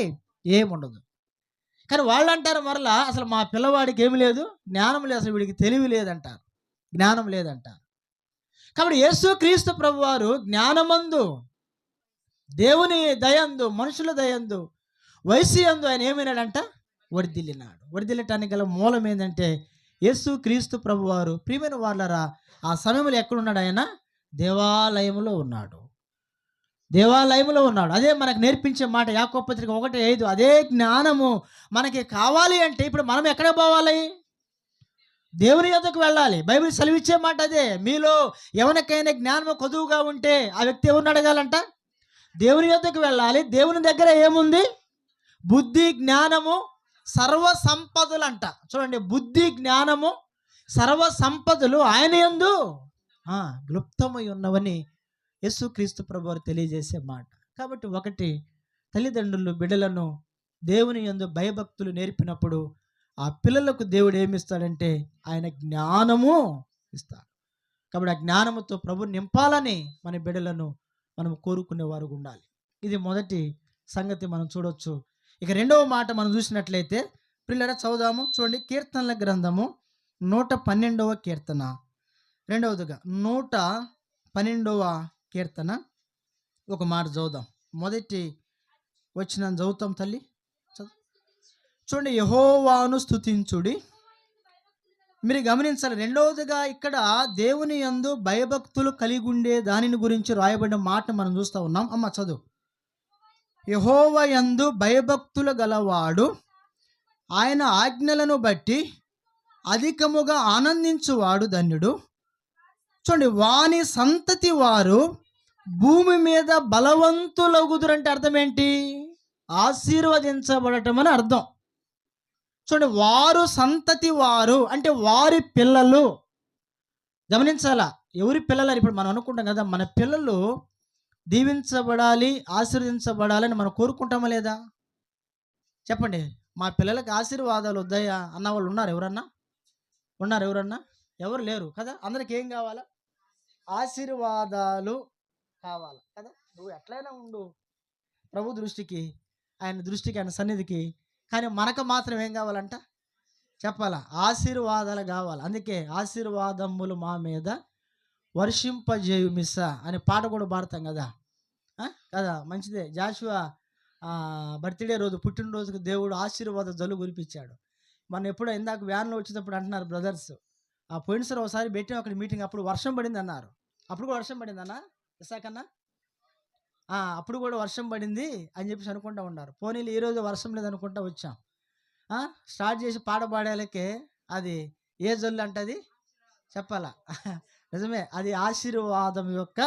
ఏముండదు. కానీ వాళ్ళు అంటారు మరలా అసలు మా పిల్లవాడికి ఏమి లేదు, జ్ఞానం లేదు, అసలు వీడికి తెలివి లేదంటారు, జ్ఞానం లేదంటారు. కాబట్టి యేసుక్రీస్తు ప్రభువారు జ్ఞానమందు, దేవుని దయందు, మనుషుల దయందు, వయసు యందు ఆయన ఏమైనాడంట? వర్ధిల్లినాడు. వర్ధిల్లటానికి గల మూలం ఏంటంటే యేసుక్రీస్తు ప్రభువారు. ప్రియమైన వాళ్ళరా, ఆ సమయంలో ఎక్కడున్నాడు ఆయన? దేవాలయంలో ఉన్నాడు. దేవాలయంలో ఉన్నాడు. అదే మనకు నేర్పించే మాట యాకోబు పత్రిక 1:5. అదే జ్ఞానము మనకి కావాలి అంటే ఇప్పుడు మనం ఎక్కడ పోవాలి? దేవుని యొద్దకు వెళ్ళాలి. బైబిల్ సెలవిచ్చే మాట అదే. మీలో ఎవరికైనా జ్ఞానము కొదువుగా ఉంటే ఆ వ్యక్తి ఎవరిని అడగాలంట? దేవుని యొద్దకు వెళ్ళాలి. దేవుని దగ్గర ఏముంది? బుద్ధి, జ్ఞానము, సర్వ సంపదలు అంట. చూడండి, బుద్ధి, జ్ఞానము, సర్వ సంపదలు ఆయన యందు క్లుప్తమై ఉన్నవని యేసుక్రీస్తు ప్రభువారు తెలియజేసే మాట. కాబట్టి ఒకటి, తల్లిదండ్రులు బిడ్డలను దేవుని యందు భయభక్తులు నేర్పినప్పుడు ఆ పిల్లలకు దేవుడు ఏమిస్తాడంటే ఆయన జ్ఞానము ఇస్తాడు. కాబట్టి ఆ జ్ఞానముతో ప్రభు నింపాలని మన బిడ్డలను మనం కోరుకునేవారు ఉండాలి. ఇది మొదటి సంగతి మనం చూడొచ్చు. ఇక రెండవ మాట మనం చూసినట్లయితే పిల్లల చదువుదాము. చూడండి, కీర్తనల గ్రంథము 112వ కీర్తన, రెండవదిగా 112వ కీర్తన ఒక మాట చదువుదాం. మొదటి వచ్చిన చదువుతాం తల్లి. చూడండి, యెహోవాను స్తుతించుడి. మీరు గమనించాలి, రెండవదిగా ఇక్కడ దేవుని యందు భయభక్తులు కలిగి ఉండే దానిని గురించి రాయబడిన మాట మనం చూస్తూ ఉన్నాం. అమ్మ చదువు. యెహోవా యందు భయభక్తులు గలవాడు ఆయన ఆజ్ఞలను బట్టి అధికముగా ఆనందించువాడు ధన్యుడు. చూడండి, వాని సంతతి వారు భూమి మీద బలవంతులగుదురంటే అర్థం ఏంటి? ఆశీర్వదించబడటం అని అర్థం. చూడండి, వారు సంతతి వారు అంటే వారి పిల్లలు. గమనించాలా, ఎవరి పిల్లలు? ఇప్పుడు మనం అనుకుంటాం కదా, మన పిల్లలు దీవించబడాలి, ఆశీర్వదించబడాలని మనం కోరుకుంటామా లేదా? చెప్పండి, మా పిల్లలకి ఆశీర్వాదాలు వద్దాయా అన్న వాళ్ళు ఉన్నారు? ఎవరన్నా ఉన్నారు? ఎవరన్నా? ఎవరు లేరు కదా. అందరికి ఏం కావాలా? ఆశీర్వాదాలు కావాలి కదా. నువ్వు ఎట్లయినా ఉండు ప్రభు దృష్టికి, ఆయన దృష్టికి, ఆయన సన్నిధికి. కానీ మనకు మాత్రం ఏం కావాలంట? చెప్పాలా, ఆశీర్వాదాలు కావాలి. అందుకే ఆశీర్వాదములు మా మీద వర్షింపజేయు మిస్స అనే పాట కూడా పాడతాం కదా. కదా, మంచిదే. జాషువా బర్త్డే రోజు, పుట్టినరోజుకి దేవుడు ఆశీర్వాద జల్లు కురిపించాడు. మన ఎప్పుడో ఇందాక వ్యాన్లో వచ్చేటప్పుడు అంటున్నారు బ్రదర్స్, పోయినసారి ఒకసారి పెట్టాం అక్కడ మీటింగ్, అప్పుడు వర్షం పడింది అన్నారు. అప్పుడు కూడా వర్షం పడింది అన్న ఇసాకన్నా, అప్పుడు కూడా వర్షం పడింది అని చెప్పేసి అనుకుంటా ఉన్నారు. పోనీలు ఈరోజు వర్షం లేదనుకుంటా వచ్చాం. స్టార్ట్ చేసి పాట పాడేలకే అది ఏ జల్లు అంటది చెప్పాలా? నిజమే, అది ఆశీర్వాదం యొక్క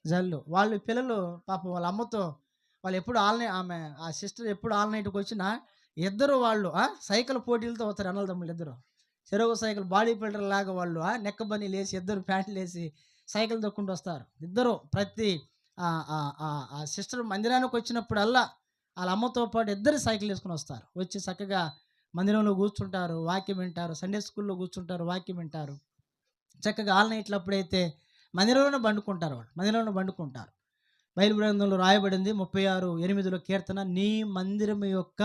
జల్లు. వాళ్ళు పిల్లలు పాపం వాళ్ళ అమ్మతో వాళ్ళు ఎప్పుడు ఆమె ఆ సిస్టర్ ఎప్పుడు ఆల్నైట్కి వచ్చినా ఇద్దరు వాళ్ళు సైకిల్ పోటీలతో వస్తారు. అన్నదమ్ములు ఇద్దరు చెరువు సైకిల్ బాడీ బిల్డర్ లాగా వాళ్ళు నెక్క బని లేసి ఇద్దరు ప్యాంట్లు వేసి సైకిల్ దొక్కుంటూ వస్తారు. ఇద్దరు ప్రతి ఆ సిస్టర్ మందిరానికి వచ్చినప్పుడల్లా వాళ్ళ అమ్మతో పాటు ఇద్దరు సైకిల్ వేసుకుని వస్తారు. వచ్చి చక్కగా మందిరంలో కూర్చుంటారు, వాక్యం వింటారు. సండే స్కూల్లో కూర్చుంటారు, వాక్యం వింటారు. చక్కగా ఆల్నైట్లు అప్పుడైతే మందిరంలోనే బండుకుంటారు. వాళ్ళు మందిరంలో బండుకుంటారు. బైబిల్ గ్రంథంలో రాయబడింది 36:8 కీర్తన, నీ మందిరం యొక్క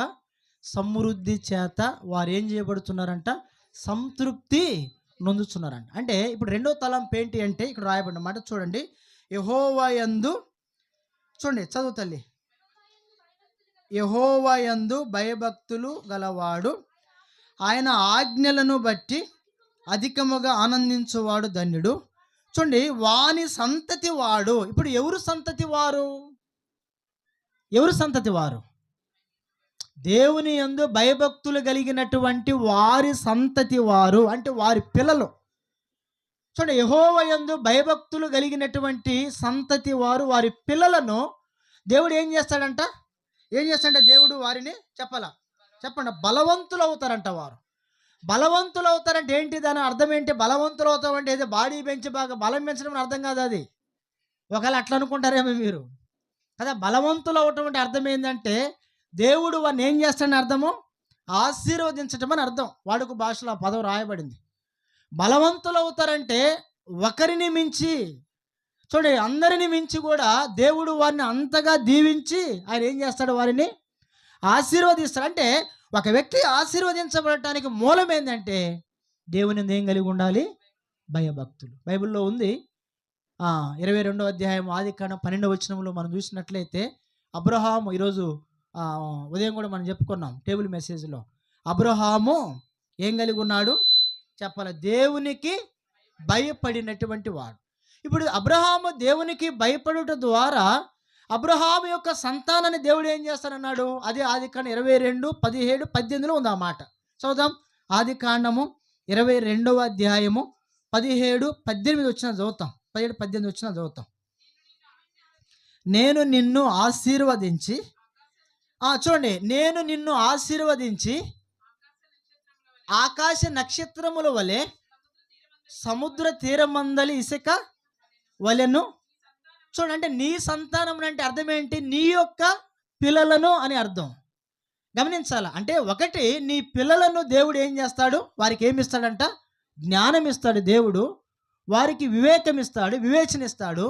సమృద్ధి చేత వారు ఏం చేయబడుతున్నారంట? సంతృప్తి నొందుచున్నారంట. అంటే ఇప్పుడు రెండో తలంపు ఏంటి అంటే ఇక్కడ రాయబడిన మాట చూడండి. యెహోవా యందు, చూడండి చదువు తల్లి. యెహోవా యందు భయభక్తులు గలవాడు, ఆయన ఆజ్ఞలను బట్టి అధికముగా ఆనందించువాడు ధన్యుడు. చూడండి, వాని సంతతి వాడు. ఇప్పుడు ఎవరు సంతతి వారు? ఎవరు సంతతి వారు? దేవుని యందు భయభక్తులు కలిగినటువంటి వారి సంతతి వారు, అంటే వారి పిల్లలు. చూడండి, యెహోవా యందు భయభక్తులు కలిగినటువంటి సంతతి వారు, వారి పిల్లలను దేవుడు ఏం చేస్తాడంట? ఏం చేస్తాడంటే దేవుడు వారిని చెప్పండి, బలవంతులు అవుతారంట. వారు బలవంతులు అవుతారంటే ఏంటి? దాని అర్థం ఏంటి? బలవంతులు అవుతామంటే ఏదో బాడీ పెంచి బాగా బలం పెంచడం అని అర్థం కాదు అది. ఒకవేళ అట్లా అనుకుంటారేమో మీరు కదా. బలవంతులు అవటం అంటే అర్థం ఏంటంటే దేవుడు వారిని ఏం చేస్తాడని అర్థము? ఆశీర్వదించటం అని అర్థం. వాడుక భాషలో ఆ పదం రాయబడింది. బలవంతులు అవుతారంటే ఒకరిని మించి, చూడండి, అందరిని మించి కూడా దేవుడు వారిని అంతగా దీవించి ఆయన ఏం చేస్తాడు? వారిని ఆశీర్వదిస్తాడు. అంటే ఒక వ్యక్తి ఆశీర్వదించబడటానికి మూలం ఏంటంటే దేవుని ఏం కలిగి ఉండాలి? భయభక్తులు. బైబిల్లో ఉంది. 22వ అధ్యాయం ఆదికాండం 12వ వచనంలో మనం చూసినట్లయితే అబ్రహాము, ఈరోజు ఉదయం కూడా మనం చెప్పుకున్నాం టేబుల్ మెసేజ్లో, అబ్రహాము ఏం కలిగి ఉన్నాడు? దేవునికి భయపడినటువంటి వాడు. ఇప్పుడు అబ్రహాము దేవునికి భయపడుట ద్వారా అబ్రహాము యొక్క సంతానాన్ని దేవుడు ఏం చేస్తానన్నాడు? అదే ఆదికాండం 22, 17, 18లో ఉంది ఆ మాట. చదువుదాం. ఆదికాండము 22వ అధ్యాయము 17, 18 వచ్చిన చదువుతాం. 17, 18 వచ్చిన చదువుతాం. నేను నిన్ను ఆశీర్వదించి, చూడండి, నేను నిన్ను ఆశీర్వదించి ఆకాశ నక్షత్రముల వలె సముద్ర తీరమందలి ఇసుక వలెను. చూడండి, అంటే నీ సంతానం అంటే అర్థం ఏంటి? నీ యొక్క పిల్లలను అని అర్థం. గమనించాలా? అంటే ఒకటి, నీ పిల్లలను దేవుడు ఏం చేస్తాడు? వారికి ఏమి ఇస్తాడంట? జ్ఞానం ఇస్తాడు దేవుడు. వారికి వివేకం ఇస్తాడు, వివేచన ఇస్తాడు.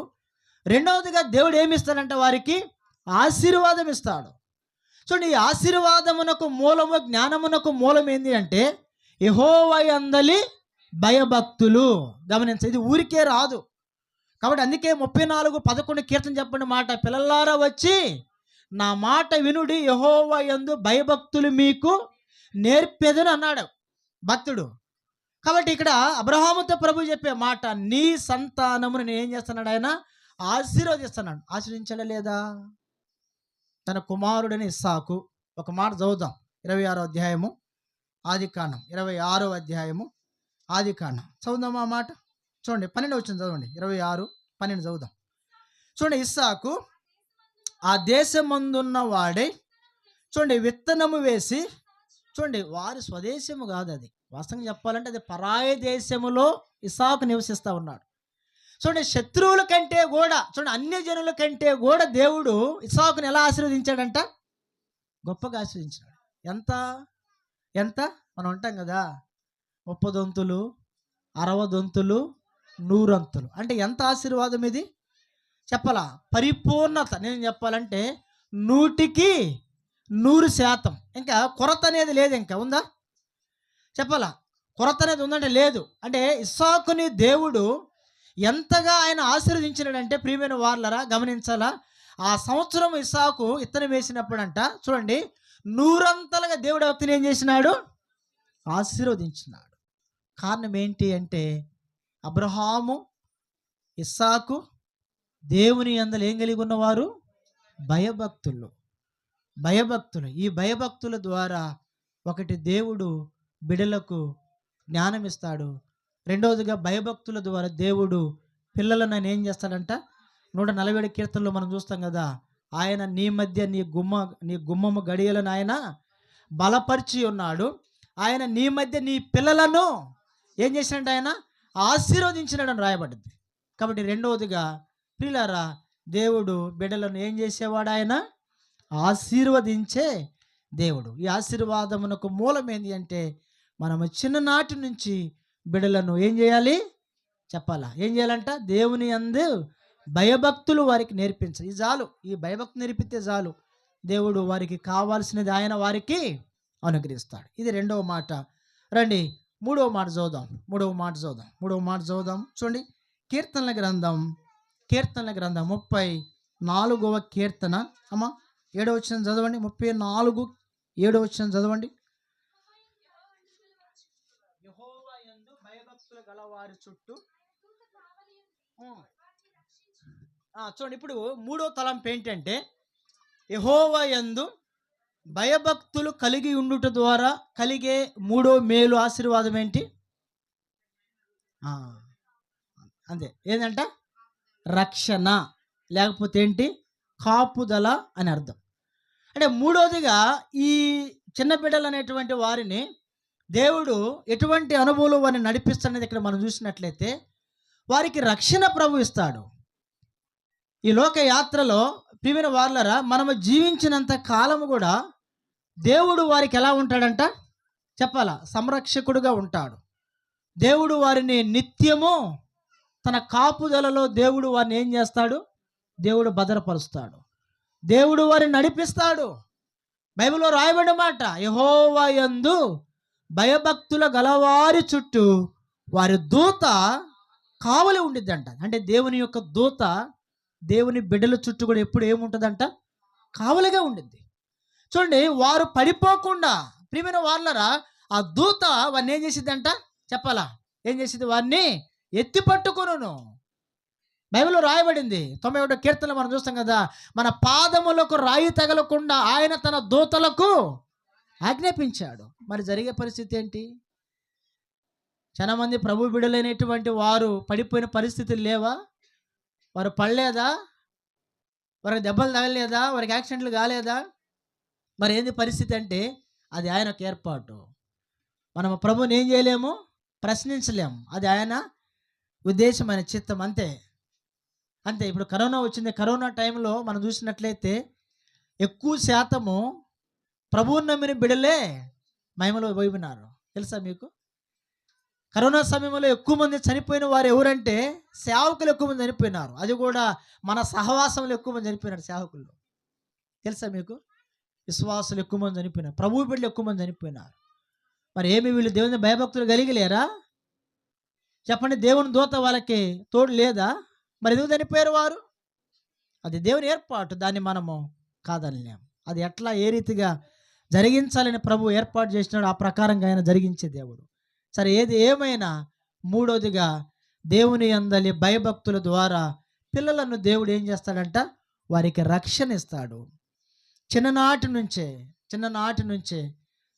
రెండవదిగా దేవుడు ఏమి ఇస్తాడంట? వారికి ఆశీర్వాదం ఇస్తాడు. చూడండి, ఈ ఆశీర్వాదమునకు మూలము, జ్ఞానమునకు మూలం ఏంటి అంటే యెహోవా యందలి భయభక్తులు. గమనించ, ఇది ఊరికే రాదు. కాబట్టి అందుకే 34:11 కీర్తన చెప్పండి మాట, పిల్లలారా వచ్చి నా మాట వినుడి, యెహోవా యందు భయభక్తులు మీకు నేర్పెదను అన్నాడు భక్తుడు. కాబట్టి ఇక్కడ అబ్రహాముతో ప్రభు చెప్పే మాట, నీ సంతానమును నేను ఏం చేస్తున్నాడు? ఆయన ఆశీర్వదిస్తున్నాడు. ఆశీర్వదించడా లేదా? తన కుమారుడని ఇస్సాకు, ఒక మాట చదువుదాం. 26వ అధ్యాయము ఆదికాండం, 26వ అధ్యాయము ఆదికాండం చదువుదాం ఆ మాట. చూడండి, 12 వచ్చింది చదవండి. 26, 12 చదువుదాం. చూడండి, ఇస్సాకు ఆ దేశమందున్న వాడే, చూడండి, విత్తనము వేసి, చూడండి, వారి స్వదేశము కాదు అది. వాస్తవంగా చెప్పాలంటే అది పరాయి దేశములో ఇస్సాకు నివసిస్తూ ఉన్నాడు. చూడండి, శత్రువుల కంటే కూడా, చూడండి, అన్య జనుల కంటే కూడా దేవుడు ఇస్సాకుని ఎలా ఆశీర్వదించాడంట? గొప్పగా ఆశీర్వదించాడు. ఎంత ఎంత మనం అంటాం కదా, 30 దొంతులు, 60 దొంతులు, 100 అంతులు. అంటే ఎంత ఆశీర్వాదం ఇది చెప్పాలా? పరిపూర్ణత. నేను చెప్పాలంటే 100కి 100%. ఇంకా కొరత అనేది లేదు. ఇంకా ఉందా చెప్పాలా? కొరత అనేది ఉందంటే లేదు. అంటే ఇస్సాకుని దేవుడు ఎంతగా ఆయన ఆశీర్వదించినాడంటే ప్రియమైన వారలారా గమనించాలా, ఆ సంవత్సరం ఇస్సాకు ఇత్తనం వేసినప్పుడంట, చూడండి, 100 అంతలుగా దేవుడు వ్యక్తిని ఏం చేసినాడు? ఆశీర్వదించినాడు. కారణం ఏంటి అంటే అబ్రహాము, ఇస్సాకు దేవుని యందు ఏం కలిగి ఉన్నవారు? భయభక్తులు. ఈ భయభక్తుల ద్వారా ఒకటి, దేవుడు బిడలకు జ్ఞానం ఇస్తాడు. రెండవదిగా భయభక్తుల ద్వారా దేవుడు పిల్లలను ఆయన ఏం చేస్తాడంట? 147 కీర్తనలో మనం చూస్తాం కదా, ఆయన నీ మధ్య నీ గుమ్మము గడియలను ఆయన బలపరిచి ఉన్నాడు. ఆయన నీ మధ్య నీ పిల్లలను ఏం చేసినట్టు? ఆయన ఆశీర్వదించినాడని రాయబడింది. కాబట్టి రెండవదిగా ప్రియులారా, దేవుడు బిడ్డలను ఏం చేసేవాడు? ఆయన ఆశీర్వదించే దేవుడు. ఈ ఆశీర్వాదమునకు మూలం ఏంటి అంటే మనము చిన్ననాటి నుంచి బిడ్డలను ఏం చేయాలి? చెప్పాలా? ఏం చేయాలంట? దేవుని యందు భయభక్తులు వారికి నేర్పించాలి. ఇది చాలు. ఈ భయభక్తులు నేర్పితే చాలు, దేవుడు వారికి కావాల్సినది ఆయన వారికి అనుగ్రహిస్తాడు. ఇది రెండవ మాట. రండి, మూడవ మాట చదువుదాం చూడండి. కీర్తనల గ్రంథం 34వ కీర్తన అమ్మా 7వ వచనం చదవండి. 34 7వ వచనం చదవండి. యెహోవా యందు భయభక్తులు గలవారి చుట్టూ చూడండి. ఇప్పుడు మూడో తలంపు ఏంటంటే యెహోవా యందు భయభక్తులు కలిగి ఉండుట ద్వారా కలిగే మూడో మేలు ఆశీర్వాదం ఏంటి? అంతే, ఏంటంట? రక్షణ, లేకపోతే ఏంటి? కాపుదల అని అర్థం. అంటే మూడోదిగా ఈ చిన్న బిడ్డలు అనేటువంటి వారిని దేవుడు ఎటువంటి అనుభవంలో వారిని నడిపిస్తాడనేది ఇక్కడ మనం చూసినట్లయితే వారికి రక్షణ ప్రభు ఇస్తాడు. ఈ లోక యాత్రలో ప్రియమైన వారలారా, మనము జీవించినంత కాలము కూడా దేవుడు వారికి ఎలా ఉంటాడంట చెప్పాలా? సంరక్షకుడుగా ఉంటాడు. దేవుడు వారిని నిత్యము తన కాపుదలలో దేవుడు వారిని ఏం చేస్తాడు? దేవుడు భద్రపరుస్తాడు. దేవుడు వారిని నడిపిస్తాడు. బైబిల్లో రాయబడిన మాట, యెహోవా యందు భయభక్తుల గలవారి చుట్టూ వారి దూత కావలి ఉండిద్దంట. అంటే దేవుని యొక్క దూత దేవుని బిడ్డల చుట్టూ కూడా ఎప్పుడు ఏముంటుందంట? కావలిగా ఉండిద్ది. చూడండి, వారు పడిపోకుండా ప్రియమైన వాళ్ళరా ఆ దూత వారిని ఏం చేసిద్దంట చెప్పాలా? ఏం చేసింది? వారిని ఎత్తి పట్టుకొనును. బైబిల్లో రాయబడింది. 91వ కీర్తనలో మనం చూస్తాం కదా, మన పాదములకు రాయి తగలకుండా ఆయన తన దూతలకు ఆజ్ఞాపించాడు. మరి జరిగే పరిస్థితి ఏంటి? చాలా మంది ప్రభు బిడ్డలైనటువంటి వారు పడిపోయిన పరిస్థితులు లేవా? వారు పడలేదా? వారికి దెబ్బలు తగలేదా? వారికి యాక్సిడెంట్లు కాలేదా? మరి ఏంది పరిస్థితి అంటే అది ఆయన ఒక ఏర్పాటు. మనం ప్రభుని ఏం చేయలేము, ప్రశ్నించలేము. అది ఆయన ఉద్దేశం, ఆయన చిత్తం, అంతే. ఇప్పుడు కరోనా వచ్చింది. కరోనా టైంలో మనం చూసినట్లయితే ఎక్కువ శాతము ప్రభువుని నమ్మిన బిడలే మహిమలో పోయినారు. తెలుసా మీకు? కరోనా సమయంలో ఎక్కువ మంది చనిపోయిన వారు ఎవరంటే సేవకులు ఎక్కువ మంది చనిపోయినారు. అది కూడా మన సహవాసంలో ఎక్కువ మంది చనిపోయినారు సేవకులు. తెలుసా మీకు? విశ్వాసులు ఎక్కువ మంది చనిపోయినారు. ప్రభు బిడ్డలు ఎక్కువ మంది చనిపోయినారు. మరి ఏమి వీళ్ళు దేవుని భయభక్తులు కలిగిలేరా? చెప్పండి. దేవుని దూత వాళ్ళకి తోడు లేదా? మరి ఎందుకు చనిపోయారు వారు? అది దేవుని ఏర్పాటు, దాన్ని మనము కాదనలేం. అది ఎట్లా ఏ రీతిగా జరిగించాలని ప్రభు ఏర్పాటు చేసినాడు, ఆ ప్రకారంగా ఆయన జరిగించే దేవుడు. సరే, ఏది ఏమైనా మూడోదిగా దేవుని యందలి భయభక్తుల ద్వారా పిల్లలను దేవుడు ఏం చేస్తాడంట? వారికి రక్షణ ఇస్తాడు. చిన్ననాటి నుంచే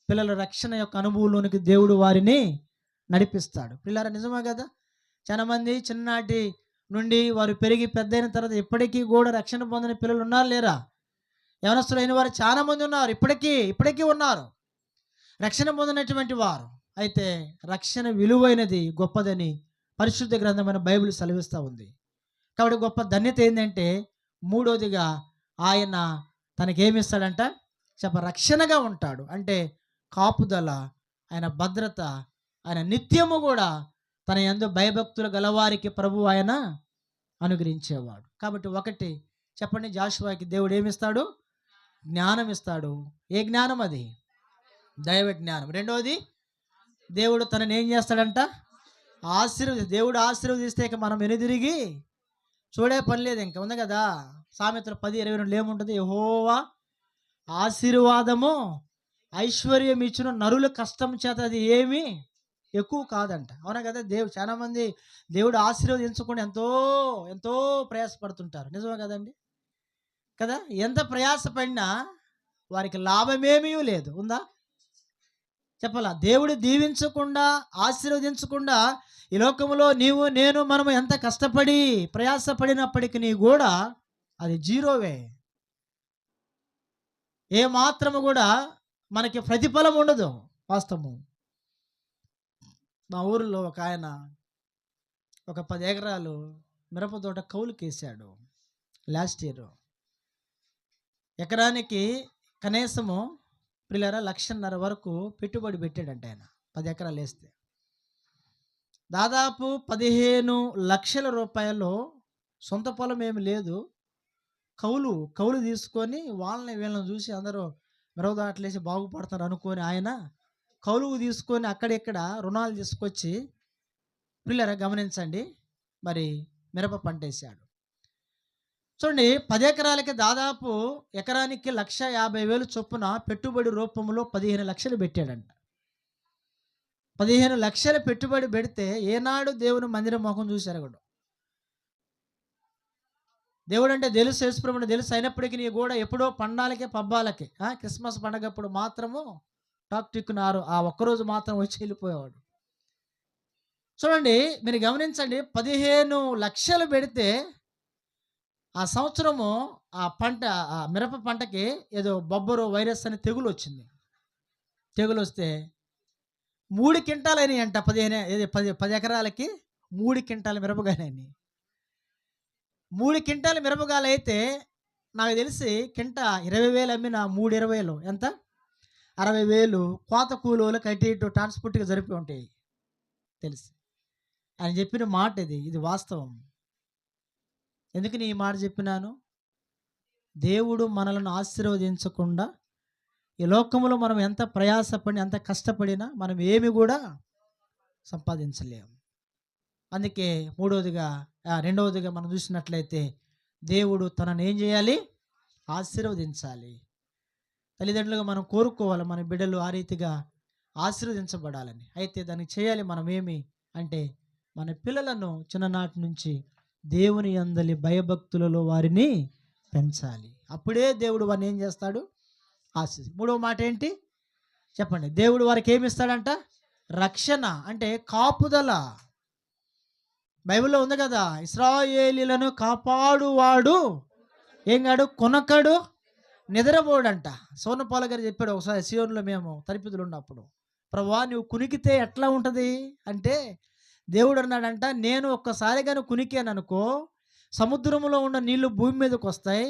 పిల్లల రక్షణ యొక్క అనుభవంలోనికి దేవుడు వారిని నడిపిస్తాడు. పిల్లలు నిజమే కదా? చాలా మంది చిన్ననాటి నుండి వారు పెరిగి పెద్దయిన తర్వాత ఇప్పటికీ కూడా రక్షణ పొందిన పిల్లలు ఉన్నారు లేరా? యవనస్తులైన వారు చాలా మంది ఉన్నారు. ఇప్పటికీ ఉన్నారు రక్షణ పొందినటువంటి వారు. అయితే రక్షణ విలువైనది, గొప్పదని పరిశుద్ధ గ్రంథమైన బైబిల్ సెలవిస్తూ ఉంది. కాబట్టి గొప్ప ధన్యత ఏంటంటే మూడోదిగా ఆయన తనకేమిస్తాడంట రక్షణగా ఉంటాడు. అంటే కాపుదల, ఆయన భద్రత, ఆయన నిత్యము కూడా తన యందు భయభక్తులు గలవారికి ప్రభు ఆయన అనుగ్రహించేవాడు. కాబట్టి ఒకటి చెప్పండి, జాషువాకి దేవుడు ఏమిస్తాడు? జ్ఞానం ఇస్తాడు. ఏ జ్ఞానం? అది దైవ జ్ఞానం. రెండవది, దేవుడు తనని ఏం చేస్తాడంట? దేవుడు ఆశీర్వదిస్తే ఇక మనం వెనుదిరిగి చూడే పని లేదు. ఇంకా ఉంది కదా సామెతలు 10:22 ఏముంటుంది? యెహోవా ఆశీర్వాదము ఐశ్వర్యం ఇచ్చిన నరుల కష్టం చేత అది ఏమీ ఎక్కువ కాదంట. అవునా కదా? చాలా మంది దేవుడు ఆశీర్వదించకుండా ఎంతో ప్రయాసపడుతుంటారు. నిజమే కదండి? కదా? ఎంత ప్రయాసపడినా వారికి లాభమేమీ లేదు. ఉందా? చెప్పాలా? దేవుడు దీవించకుండా, ఆశీర్వదించకుండా ఈ లోకంలో నీవు నేను మనము ఎంత కష్టపడి ప్రయాసపడినప్పటికీ కూడా అది జీరోవే. ఏ మాత్రము కూడా మనకి ప్రతిఫలం ఉండదు. వాస్తవము. మా ఊరిలో ఒక ఆయన ఒక 10 ఎకరాలు మిరప తోట కౌలుకేసాడు లాస్ట్ ఇయర్. ఎకరానికి కనీసము పిల్లరా 1,50,000 వరకు పెట్టుబడి పెట్టాడంట ఆయన. 10 ఎకరాలు వేస్తే దాదాపు 15 లక్షల రూపాయలు. సొంత పొలం ఏమి లేదు, కౌలు తీసుకొని వాళ్ళని వీళ్ళని చూసి అందరూ మిరప తోటలేసి బాగుపడతారు అనుకొని ఆయన కౌలుకు తీసుకొని అక్కడిక్కడ రుణాలు తీసుకొచ్చి పిల్లరా గమనించండి, మరి మిరప పంట వేసాడు. చూడండి, 10 ఎకరాలకి దాదాపు ఎకరానికి 1,50,000 చొప్పున పెట్టుబడి రూపంలో 15 లక్షలు పెట్టాడంట. 15 లక్షల పెట్టుబడి పెడితే ఏనాడు దేవుని మందిరం ముఖం చూశారు కూడా. దేవుడు అంటే తెలుసు, యేసుప్రభుని తెలుసు, అయినప్పటికీ నీ కూడా ఎప్పుడో పండాలకే పబ్బాలకే క్రిస్మస్ పండగప్పుడు మాత్రము టాక్ టిక్కున్నారు, ఆ ఒక్కరోజు మాత్రం వచ్చి వెళ్ళిపోయేవాడు. చూడండి, మీరు గమనించండి, 15 లక్షలు పెడితే ఆ సంవత్సరము ఆ పంట, ఆ మిరప పంటకి ఏదో బొబ్బరు వైరస్ అని తెగులు వచ్చింది. తెగులు వస్తే 3 క్వింటాలు అయినాయి అంట. 10 ఎకరాలకి 3 క్వింటాల మిరపకాయలని. 3 క్వింటాల మిరపకాయలు అయితే నాకు తెలిసి కింట 20,000 అమ్మిన 3,20,000 ఎంత 60,000 కోత కూలోళ్ళకి అటు ఇటు ట్రాన్స్పోర్ట్గా జరిపి ఉంటాయి తెలుసు. ఆయన చెప్పిన మాట ఇది వాస్తవం. ఎందుకని ఈ మాట చెప్పినాను? దేవుడు మనలను ఆశీర్వదించకుండా ఈ లోకంలో మనం ఎంత ప్రయాసపడి ఎంత కష్టపడినా మనం ఏమి కూడా సంపాదించలేము. అందుకే రెండవదిగా మనం చూసినట్లయితే దేవుడు తనని ఏం చేయాలి? ఆశీర్వదించాలి. తల్లిదండ్రులుగా మనం కోరుకోవాలి మన బిడ్డలు ఆ రీతిగా ఆశీర్వదించబడాలని. అయితే దానికి చేయాలి మనం ఏమి అంటే, మన పిల్లలను చిన్ననాటి నుంచి దేవుని యందలి భయభక్తులలో వారిని పెంచాలి. అప్పుడే దేవుడు వారిని ఏం చేస్తాడు? ఆశీర్వదిస్తాడు. మూడవ మాట ఏంటి చెప్పండి? దేవుడు వారికి ఏమి ఇస్తాడంట? రక్షణ, అంటే కాపుదల. బైబిల్లో ఉంది కదా, ఇశ్రాయేలీలను కాపాడువాడు ఏం కాడు, కొనకడు, నిద్రపోడంట. సోనపాల గారు చెప్పాడు ఒకసారి సియోనులో మేము తరిపితులు ఉన్నప్పుడు, ప్రభువా నువ్వు కునికితే ఎట్లా ఉంటుంది అంటే, దేవుడు అన్నాడంట, నేను ఒక్కసారిగా కునికాను అనుకో, సముద్రంలో ఉన్న నీళ్లు భూమి మీదకి వస్తాయి,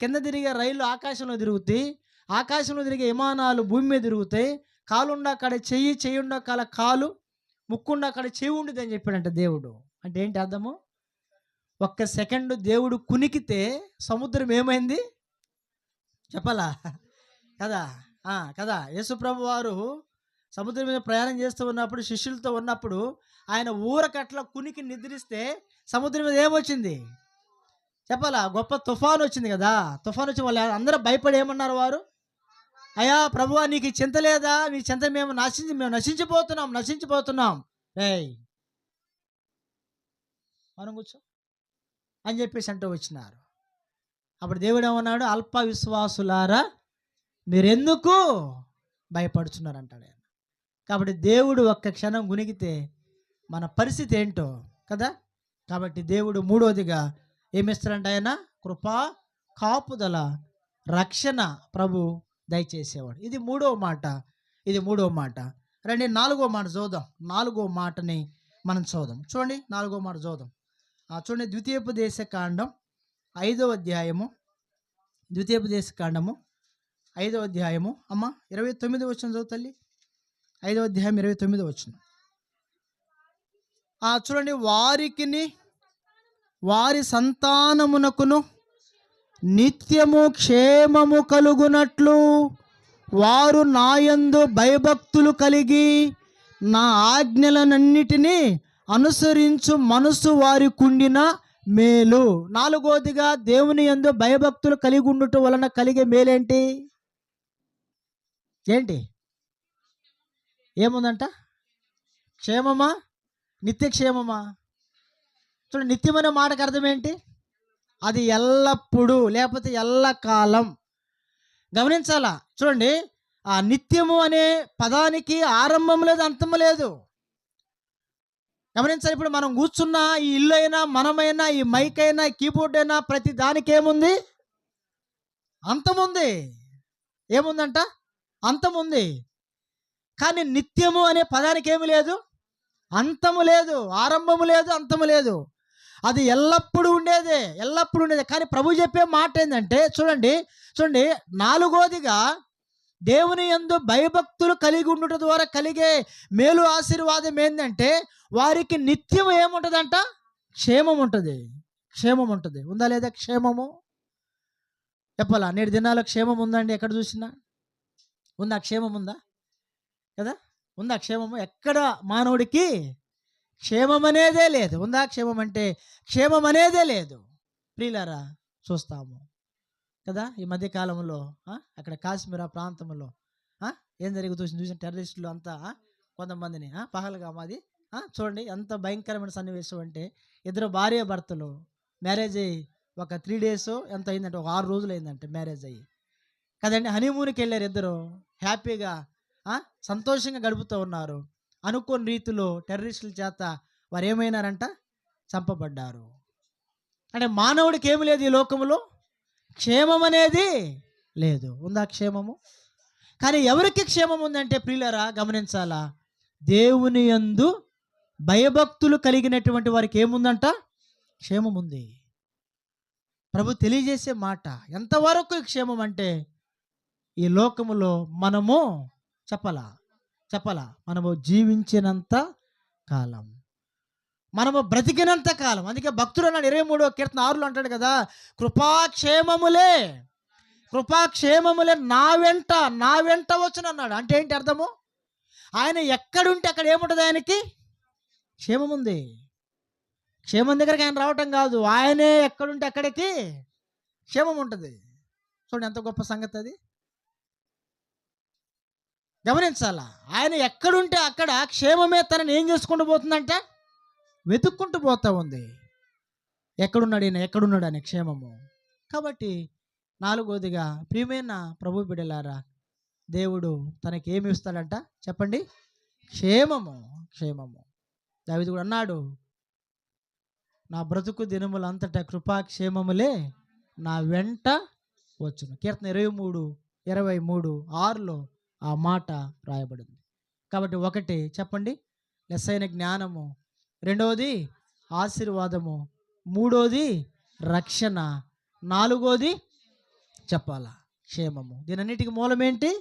కింద తిరిగే రైళ్ళు ఆకాశంలో తిరుగుతాయి, ఆకాశంలో తిరిగే విమానాలు భూమి మీద తిరుగుతాయి, కాలుండా అక్కడ చెయ్యి, చెయ్యుండ కాల కాలు, ముక్కుండ అక్కడ చెయ్యి ఉండదు అని చెప్పాడంట దేవుడు. అంటే ఏంటి అర్థము? ఒక్క సెకండ్ దేవుడు కునికితే సముద్రం ఏమైంది చెప్పాలా కదా? కదా, యేసుప్రభు వారు సముద్రం మీద ప్రయాణం చేస్తూ ఉన్నప్పుడు, శిష్యులతో ఉన్నప్పుడు ఆయన ఊరకట్ల కునికి నిద్రిస్తే సముద్రం మీద ఏమొచ్చింది చెప్పాలా? గొప్ప తుఫాను వచ్చింది కదా. తుఫాను వచ్చి వాళ్ళు అందరూ భయపడి ఏమన్నారు వారు? అయ్యా ప్రభువా నీకు చింత లేదా? మీ చింత మేము నశించిపోతున్నాం రేయ్ మనం కూర్చో అని చెప్పేసి అంటూ వచ్చినారు. అప్పుడు దేవుడు ఏమన్నాడు? అల్ప విశ్వాసులారా మీరెందుకు భయపడుతున్నారు అంటాడు ఆయన. కాబట్టి దేవుడు ఒక్క క్షణం గునిగితే మన పరిస్థితి ఏంటో కదా. కాబట్టి దేవుడు మూడోదిగా ఏమిస్తాడంటే ఆయన కృపా, కాపుదల, రక్షణ ప్రభు దయచేసేవాడు. ఇది మూడవ మాట. రండి 4వ మాట చూద్దాం. 4వ మాటని మనం చూద్దాం. చూడండి 4వ మాట చూద్దాం. చూడండి, ద్వితీయోపదేశ కాండం 5వ అధ్యాయము. 5వ అధ్యాయము అమ్మ 29 వచనం చదువు తల్లి. 5వ అధ్యాయం 29 వచనం. చూడండి, వారి సంతానమునకును నిత్యము క్షేమము కలుగునట్లు వారు నాయందు భయభక్తులు కలిగి నా ఆజ్ఞలనన్నిటినీ అనుసరించు మనసు వారి కుండిన మేలు. 4వదిగా దేవుని యందు భయభక్తులు కలిగి ఉండటం వలన కలిగే మేలేంటి? ఏముందంట? క్షేమమా, నిత్య క్షేమమా? చూడండి, నిత్యమైన మాటకు అర్థం ఏంటి? అది ఎల్లప్పుడూ, లేకపోతే ఎల్లకాలం. గమనించాలా? చూడండి, ఆ నిత్యము అనే పదానికి ఆరంభం లేదు, అంతం లేదు. గమనించాలి. ఇప్పుడు మనం కూర్చున్న ఈ ఇల్లు అయినా, మనమైనా, ఈ మైక్ అయినా, కీబోర్డ్ అయినా, ప్రతి దానికి ఏముంది? అంతముంది. ఏముందంట? అంతముంది. కానీ నిత్యము అనే పదానికి ఏమి లేదు, అంతము లేదు, ఆరంభము లేదు, అంతము లేదు. అది ఎల్లప్పుడూ ఉండేదే. కానీ ప్రభు చెప్పే మాట ఏంటంటే, చూడండి 4వదిగా దేవుని యందు భయభక్తులు కలిగి ఉండుట ద్వారా కలిగే మేలు, ఆశీర్వాదం ఏంటంటే వారికి నిత్యం ఏముంటుందంట? క్షేమం ఉంటుంది. ఉందా లేదా క్షేమము? చెప్పాలా? నేటి దినాల్లో క్షేమం ఉందండి? ఎక్కడ చూసినా ఉందా? క్షేమం ఉందా కదా? ఉందా క్షేమము? ఎక్కడ మానవుడికి క్షేమం అనేదే లేదు. ఉందా క్షేమం? అంటే క్షేమం అనేదే లేదు. ప్రియులారా, చూస్తాము కదా ఈ మధ్య కాలంలో అక్కడ కాశ్మీర్ ఆ ప్రాంతంలో ఏం జరుగుతుంది చూసిన టెర్రరిస్టులు అంతా కొంతమందిని పహల్గామాది చూడండి ఎంత భయంకరమైన సన్నివేశం అంటే, ఇద్దరు భార్య భర్తలు మ్యారేజ్ అయ్యి ఒక 3 days ఎంత అయిందంటే, ఒక 6 రోజులు అయిందంటే మ్యారేజ్ అయ్యి కదండి. హనీమూన్కి వెళ్ళారు ఇద్దరు, హ్యాపీగా సంతోషంగా గడుపుతూ ఉన్నారు. అనుకోని రీతిలో టెర్రరిస్టుల చేత వారు ఏమైనారంట, చంపబడ్డారు. అంటే మానవుడికి ఏమి లేదు ఈ లోకంలో, క్షేమం అనేది లేదు. ఉందా క్షేమము? కానీ ఎవరికి క్షేమం ఉందంటే ప్రియులారా గమనించాలా, దేవుని యందు భయభక్తులు కలిగినటువంటి వారికి ఏముందంట, క్షేమం ఉంది. ప్రభు తెలియజేసే మాట ఎంతవరకు క్షేమం అంటే, ఈ లోకములో మనము చెప్పలా మనము జీవించినంత కాలం, మనము బ్రతికినంత కాలం. అందుకే భక్తుడు అన్నాడు 23వ కీర్తన 6లో అంటాడు కదా, కృపాక్షేమములే నా వెంట వచ్చును అన్నాడు. అంటే ఏంటి అర్థము? ఆయన ఎక్కడుంటే అక్కడ ఏముంటుంది, ఆయనకి క్షేమం ఉంది. క్షేమం దగ్గరికి ఆయన రావటం కాదు, ఆయనే ఎక్కడుంటే అక్కడికి క్షేమం ఉంటుంది. చూడండి ఎంత గొప్ప సంగతి అది. గమనించాలా, ఆయన ఎక్కడుంటే అక్కడ క్షేమమే తనని ఏం చేసుకుంటూ పోతుందంట, వెతుక్కుంటూ పోతా ఉంది. ఎక్కడున్నాడు అనే క్షేమము. కాబట్టి 4వదిగా ప్రియమైన ప్రభు బిడ్డలారా, దేవుడు తనకి ఏమి ఇస్తాడంట చెప్పండి, క్షేమము. దావీదు కూడా అన్నాడు, నా బ్రతుకు దినములంతటా కృపాక్షేమములే నా వెంట వచ్చును. కీర్తన 23:6లో ఆ మాట రాయబడింది. కాబట్టి ఒకటి చెప్పండి, లెస్సైన జ్ఞానము. 2వది ఆశీర్వాదము. 3వది రక్షణ. 4వది చెప్పాలా, క్షేమము. దీనన్నిటికీ మూలమేంటి?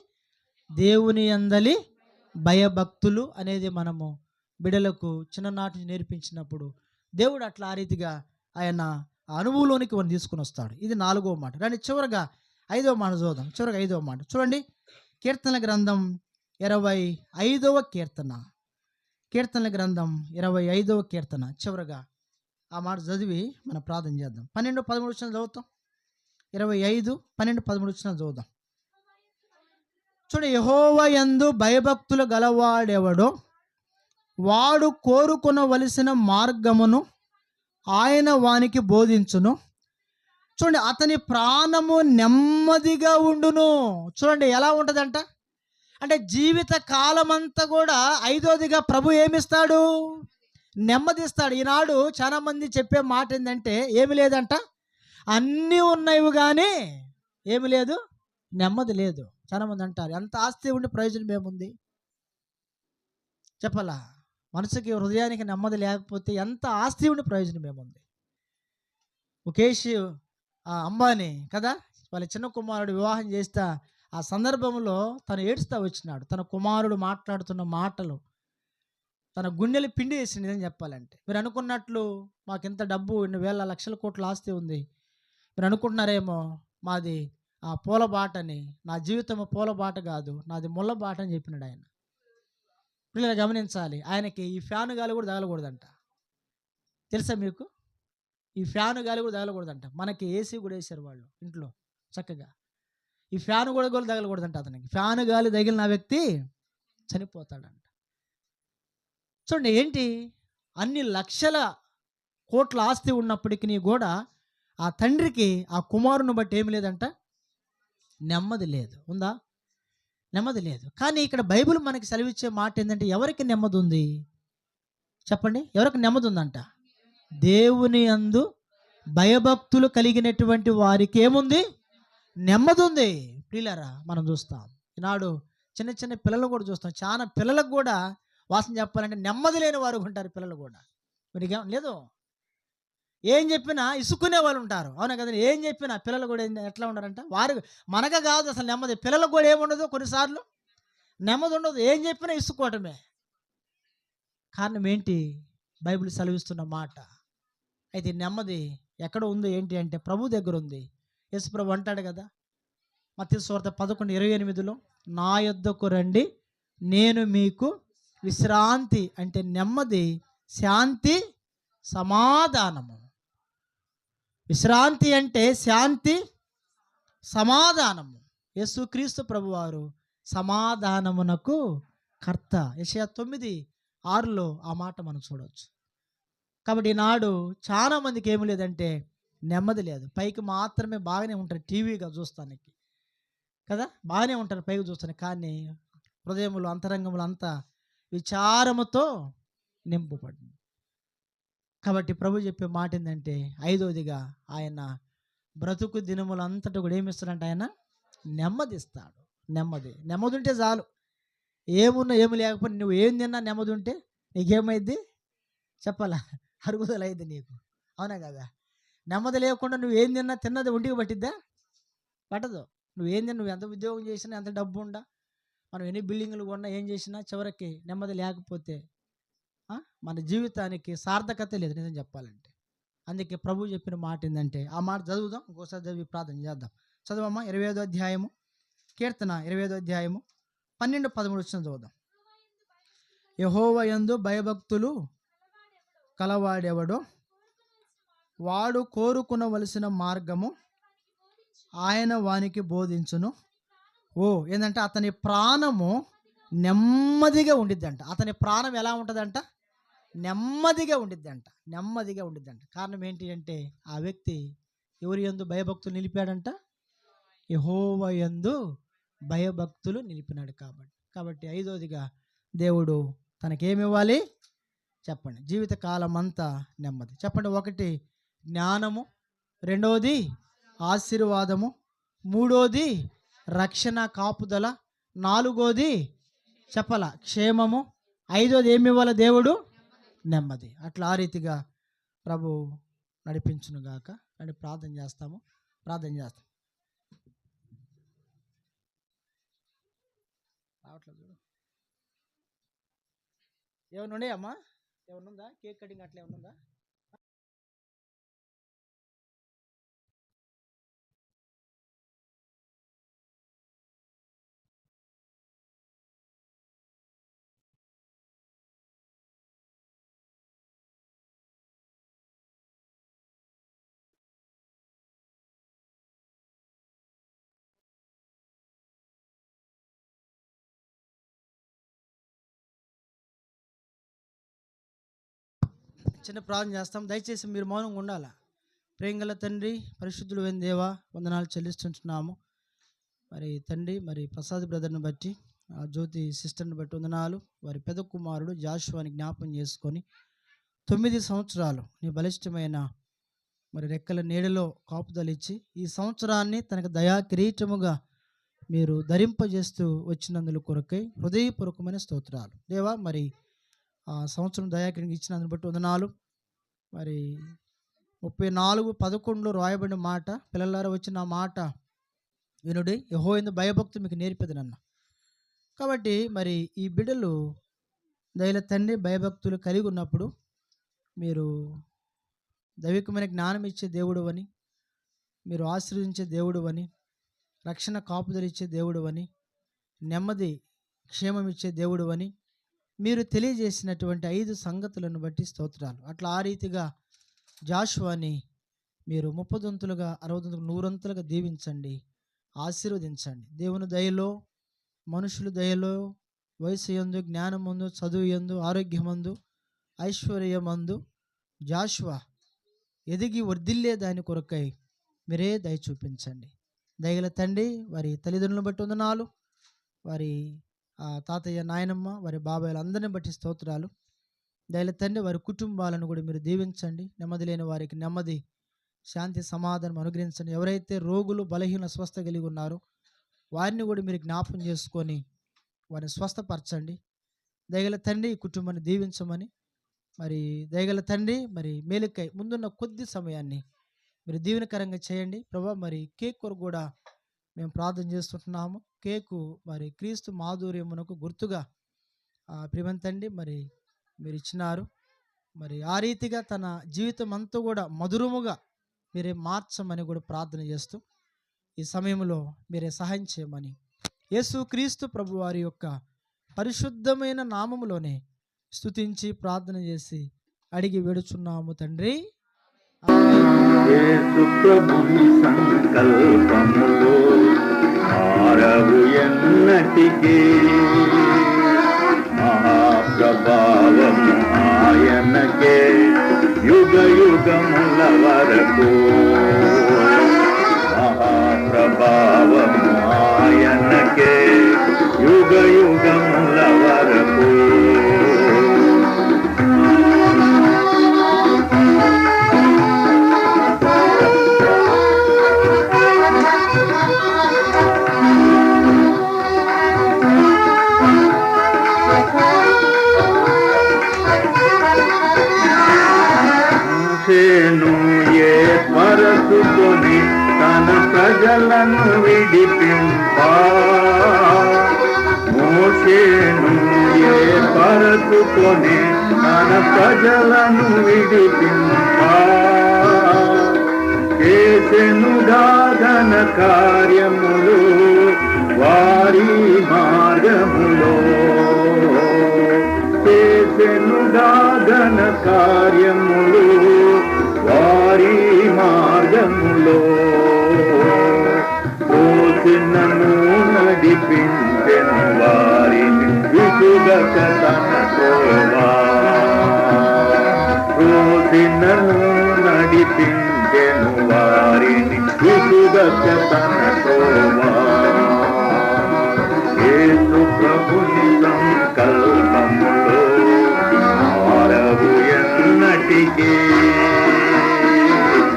దేవుని యందలి భయభక్తులు అనేది మనము బిడ్డలకు చిన్ననాటి నుంచి నేర్పించినప్పుడు దేవుడు అట్లా ఆ రీతిగా ఆయన అనుభవంలోనికి మనం తీసుకుని వస్తాడు. ఇది 4వ మాట. దాని చివరగా 5వ మాట చూద్దాం. 5వ మాట చూడండి, కీర్తనల గ్రంథం 25వ కీర్తన. కీర్తనల గ్రంథం 25వ కీర్తన చివరగా ఆ మాట చదివి మనం ప్రార్థన చేద్దాం. 12-13 వచనాలు చదువుతాం. 25:12-13 వచనాలు చదువుదాం. చూడండి, యెహోవా యందు భయభక్తులు గలవాడెవడో వాడు కోరుకొనవలసిన మార్గమును ఆయన వానికి బోధించును. చూడండి, అతని ప్రాణము నెమ్మదిగా ఉండును. చూడండి ఎలా ఉంటుందంట అంటే, జీవిత కాలమంతా కూడా 5వదిగా ప్రభు ఏమిస్తాడు, నెమ్మదిస్తాడు. ఈనాడు చాలా మంది చెప్పే మాట ఏంటంటే, ఏమి లేదంట, అన్నీ ఉన్నవి కానీ ఏమి లేదు, నెమ్మది లేదు. చాలామంది అంటారు, ఎంత ఆస్తి ఉండి ప్రయోజనం ఏముంది చెప్పాలా, మనసుకి హృదయానికి నెమ్మది లేకపోతే ఎంత ఆస్తి ఉండి ప్రయోజనం ఏముంది. ముఖేష్ అంబానీ కదా, వాళ్ళ చిన్న కుమారుడు వివాహం చేస్తా ఆ సందర్భంలో తను ఏడుస్తూ వచ్చినాడు. తన కుమారుడు మాట్లాడుతున్న మాటలు తన గుండెలు పిండి వేసింది అని చెప్పాలంటే. మీరు అనుకున్నట్లు మాకు ఇంత డబ్బు, ఇన్ని వేల లక్షల కోట్ల ఆస్తి ఉంది, మీరు అనుకుంటున్నారేమో మాది ఆ పూల బాటని. నా జీవితం పూల బాట కాదు, నాది ముళ్ళ బాట అని చెప్పినాడు ఆయన. పిల్లలు గమనించాలి, ఆయనకి ఈ ఫ్యాను గాలి కూడా తగలకూడదంట. తెలుసా మీకు? ఈ ఫ్యాను గాలి కూడా తగలకూడదంట. మనకి ఏసీ కూడా వేసారు వాళ్ళు ఇంట్లో చక్కగా. ఈ ఫ్యాను కూడా తగలకూడదంట అతనికి. ఫ్యాను గాలి తగిలిన వ్యక్తి చనిపోతాడంట. చూడండి ఏంటి, అన్ని లక్షల కోట్ల ఆస్తి ఉన్నప్పటికీ కూడా ఆ తండ్రికి ఆ కుమారుని బట్టి ఏమి లేదంట, నెమ్మది లేదు. ఉందా? నెమ్మది లేదు. కానీ ఇక్కడ బైబిల్ మనకి సెలవిచ్చే మాట ఏంటంటే, ఎవరికి నెమ్మది ఉంది చెప్పండి, ఎవరికి నెమ్మది ఉందంట? దేవుని యందు భయభక్తులు కలిగినటువంటి వారికి ఏముంది, నెమ్మది ఉంది. ప్రియులారా, మనం చూస్తాం ఈనాడు చిన్న చిన్న పిల్లలు కూడా చూస్తాం. చాలా పిల్లలకు కూడా వాసన చెప్పాలంటే నెమ్మది లేని వారు ఉంటారు. పిల్లలు కూడా మరి లేదు, ఏం చెప్పినా ఇసుక్కునే వాళ్ళు ఉంటారు. అవునా కదా? ఏం చెప్పినా పిల్లలు కూడా ఎట్లా ఉన్నారంట, వారు మనక కాదు అసలు నెమ్మది. పిల్లలకు కూడా ఏముండదు, కొన్నిసార్లు నెమ్మది ఉండదు. ఏం చెప్పినా ఇసుక్కోవటమే. కారణం ఏంటి? బైబిల్ సెలవిస్తున్న మాట. అయితే నెమ్మది ఎక్కడ ఉంది ఏంటి అంటే, ప్రభు దగ్గర ఉంది. యేసు ప్రభు అంటాడు కదా మత్తయి సువార్త 11:28, నా యొద్దకు రండి నేను మీకు విశ్రాంతి అంటే నెమ్మది, శాంతి, సమాధానము. విశ్రాంతి అంటే శాంతి, సమాధానము. యేసుక్రీస్తు ప్రభువారు సమాధానమునకు కర్త. యెషయా 9:6 ఆ మాట మనం చూడవచ్చు. కాబట్టి ఈనాడు చాలా మందికి ఏమి లేదంటే నెమ్మది లేదు. పైకి మాత్రమే బాగానే ఉంటారు, టీవీగా చూస్తానికి కదా, బాగానే ఉంటారు పైకి చూస్తానికి, కానీ హృదయములు అంతరంగములు అంతా విచారముతో నింపబడింది. కాబట్టి ప్రభు చెప్పే మాట ఏంటంటే, 5వదిగా ఆయన బ్రతుకు దినములంతటా కూడా ఏమిస్తాడంటే ఆయన నెమ్మదిస్తాడు. నెమ్మది ఉంటే చాలు. ఏమున్నా ఏమి లేకపోతే నువ్వు ఏం తిన్నా నెమ్మది ఉంటే నీకేమైద్ది చెప్పాలా, అరుగుదల అయింది నీకు, అవునా కదా. నెమ్మది లేకుండా నువ్వు ఏం తిన్నది ఒంటికి పట్టిద్దా? పట్టదు. నువ్వు ఎంత ఉద్యోగం చేసినా, ఎంత డబ్బు ఉండా, మనం ఎన్ని బిల్డింగ్లు కొన్నా, ఏం చేసినా చివరికి నెమ్మది లేకపోతే మన జీవితానికి సార్థకత లేదు, నిజం చెప్పాలంటే. అందుకే ప్రభు చెప్పిన మాట ఏంటంటే, ఆ మాట చదువుదాం, ఇంకోసారి చదివి ప్రార్థన చేద్దాం. చదవమ్మా 25వ అధ్యాయము, కీర్తన 25వ అధ్యాయము 12-13 వచ్చిన చదువుదాం. యెహోవా యందు భయభక్తులు కలవాడెవడో వాడు కోరుకునవలసిన మార్గము ఆయన వానికి బోధించును. ఏంటంటే అతని ప్రాణము నెమ్మదిగా ఉండిద్దంట. అతని ప్రాణం ఎలా ఉంటుందంట? నెమ్మదిగా ఉండిద్దంట. కారణం ఏంటి అంటే, ఆ వ్యక్తి ఎవరి యందు భయభక్తులు నిలిపాడంట? యెహోవా యందు భయభక్తులు నిలిపినాడు. కాబట్టి 5వదిగా దేవుడు తనకేమివ్వాలి చెప్పండి? జీవితకాలం అంతా నెమ్మది. చెప్పండి. 1 జ్ఞానము, 2వది ఆశీర్వాదము, 3వది రక్షణ కాపుదల, 4వది చెప్పాల క్షేమము, 5వది ఏమి ఇవ్వాలి దేవుడు? నెమ్మది. అట్లా ఆ రీతిగా ప్రభు నడిపించును గాక. అని ప్రార్థన చేస్తాం. రావట్లేదు చూడు. ఏమన్నా ఉన్నాయమ్మా? ఏమన్నా ఉందా? కేక్ కటింగ్ అట్లా ఏమన్నా ఉందా? చిన్న ప్రార్థన చేస్తాం. దయచేసి మీరు మౌనంగా ఉండాలా. ప్రేమగల తండ్రి, పరిశుద్ధులు అయిన దేవా, వందనాలు చెల్లిస్తుంటున్నాము. మరి తండ్రి, మరి ప్రసాద్ బ్రదర్ని బట్టి, జ్యోతి సిస్టర్ని బట్టి వందనాలు. వారి పెద్ద కుమారుడు జాషువాని జ్ఞాపం చేసుకొని 9 సంవత్సరాలు నీ బలిష్టమైన మరి రెక్కల నీడలో కాపుదలిచ్చి ఈ సంవత్సరాన్ని తనకు దయా కిరీటముగా మీరు ధరింపజేస్తూ వచ్చినందుల కొరకై హృదయపూర్వకమైన స్తోత్రాలు దేవా. మరి ఆ సంవత్సరం దయాకిరీటం ఇచ్చినందుని బట్టి వందనాలు. మరి 34:11 రాయబడిన మాట, పిల్లలారా వచ్చిన మాట వినుడి, యెహోవా యందు భయభక్తులు మీకు నేర్పేదనన్న. కాబట్టి మరి ఈ బిడ్డలు దయల తండ్రి భయభక్తులు కలిగి ఉన్నప్పుడు మీరు దైవికమైన జ్ఞానం ఇచ్చే దేవుడు అని, మీరు ఆశీర్వదించే దేవుడు అని, రక్షణ కాపుదలిచ్చే దేవుడు అని, నెమ్మది క్షేమం ఇచ్చే దేవుడు అని మీరు తెలియజేసినటువంటి 5 సంగతులను బట్టి స్తోత్రాలు. అట్లా ఆ రీతిగా జాషువాని మీరు 30 60 100 దీవించండి, ఆశీర్వదించండి. దేవుని దయలో, మనుషుల దయలో, వయసు యందు, జ్ఞానమందు, చదువు యందు, ఆరోగ్యమందు, ఐశ్వర్యమందు జాషువా ఎదిగి వర్ధిల్లే దాని కొరకై మీరే దయ చూపించండి. దయగల తండ్రి, వారి తల్లిదండ్రులను బట్టి వందనాలు. వారి తాతయ్య, నాయనమ్మ, వారి బాబాయిలు అందరిని బట్టి స్తోత్రాలు. దయల తండ్రి, వారి కుటుంబాలను కూడా మీరు దీవించండి. నెమ్మది లేని వారికి నెమ్మది, శాంతి, సమాధానం అనుగ్రహించండి. ఎవరైతే రోగులు, బలహీన, స్వస్థ కలిగి ఉన్నారో వారిని కూడా మీరు జ్ఞాపకం చేసుకొని వారిని స్వస్థపరచండి. దయగల తండ్రి, ఈ కుటుంబాన్ని దీవించమని, మరి దయగల తండ్రి, మరి మేలుకై ముందున్న కొద్ది సమయాన్ని మీరు దీవెనకరంగా చేయండి ప్రభా. మరి కేక్ కొరకు కూడా మేము ప్రార్థన చేస్తుంటున్నాము. కేకు మరి క్రీస్తు మాధుర్యమునకు గుర్తుగా ప్రియమంతండి మరి మీరు ఇచ్చినారు. మరి ఆ రీతిగా తన జీవితం అంతా కూడా మధురముగా మీరే మార్చమని కూడా ప్రార్థన చేస్తూ ఈ సమయంలో మీరే సహాయం చేయమని యేసు క్రీస్తు ప్రభు వారి యొక్క పరిశుద్ధమైన నామములోనే స్తుతించి ప్రార్థన చేసి అడిగి వేడుచున్నాము తండ్రి. యేసు ప్రభుని సంకల్పములో మారవు ఎన్నటికీ, మహాప్రభావము ఆయనకే యుగ యుగముల వరకు. మహాప్రభావము ఆయనకే యుగ యుగముల వరకు. మోషేను ఏర్పరచుకొని తన ప్రజలను విడిపింప, మోషేను ఏర్పరచుకొని తన ప్రజలను విడిపింప, చేసెనుగా ఘన కార్యములు వారి మార్గములో, చేసెనుగా ఘన కార్యములు వారి మార్గములో. రోజునను నడిపించెను వారిని విసుగక తన త్రోవా, రోజునను నడిపించెను వారిని విసుగక తన త్రోవా. యేసు ప్రభుని సంకల్పములో మారవు ఎన్నటికీ,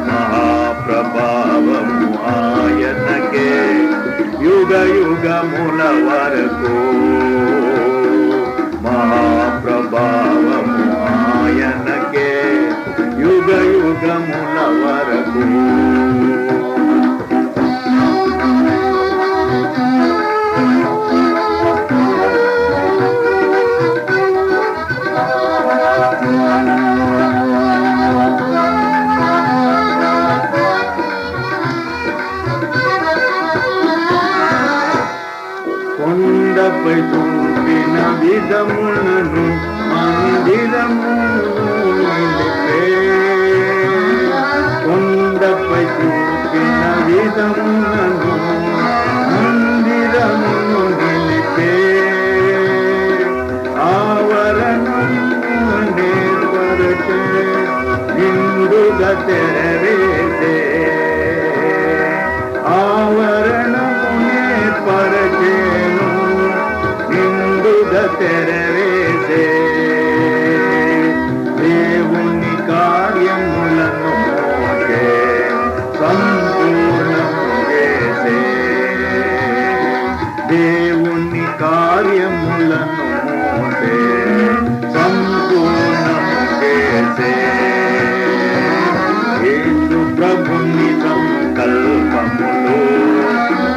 మహాప్రభావము ఆయనకే యుగ యుగముల వరకు. మహాప్రభావము ఆయనకే యుగ యుగముల వరకు. కొండపై చూపిన విధములను మందిరమును నిలిపే, కొండపై చూపిన విధములను మందిరమును నిలిపే, ఆవరణము నేర్పరచే నిండుగా తెరవేసే, ఆవరణము నేర్పరచేను నిండుగా తెరవేసే. దేవుని కార్యములను మోసే సంపూర్ణము చేసే, దేవుని కార్యములను మోసే సంపూర్ణము చేసే. యేసు ప్రభుని సంకల్పములో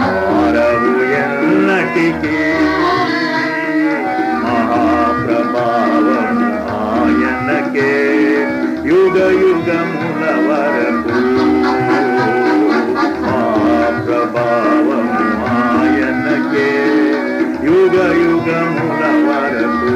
మారవు ఎన్నటికీ, మహాప్రభావము ఆయనకే యుగ యుగముల వరకు. మహాప్రభావము ఆయనకే యుగ యుగముల వరకు.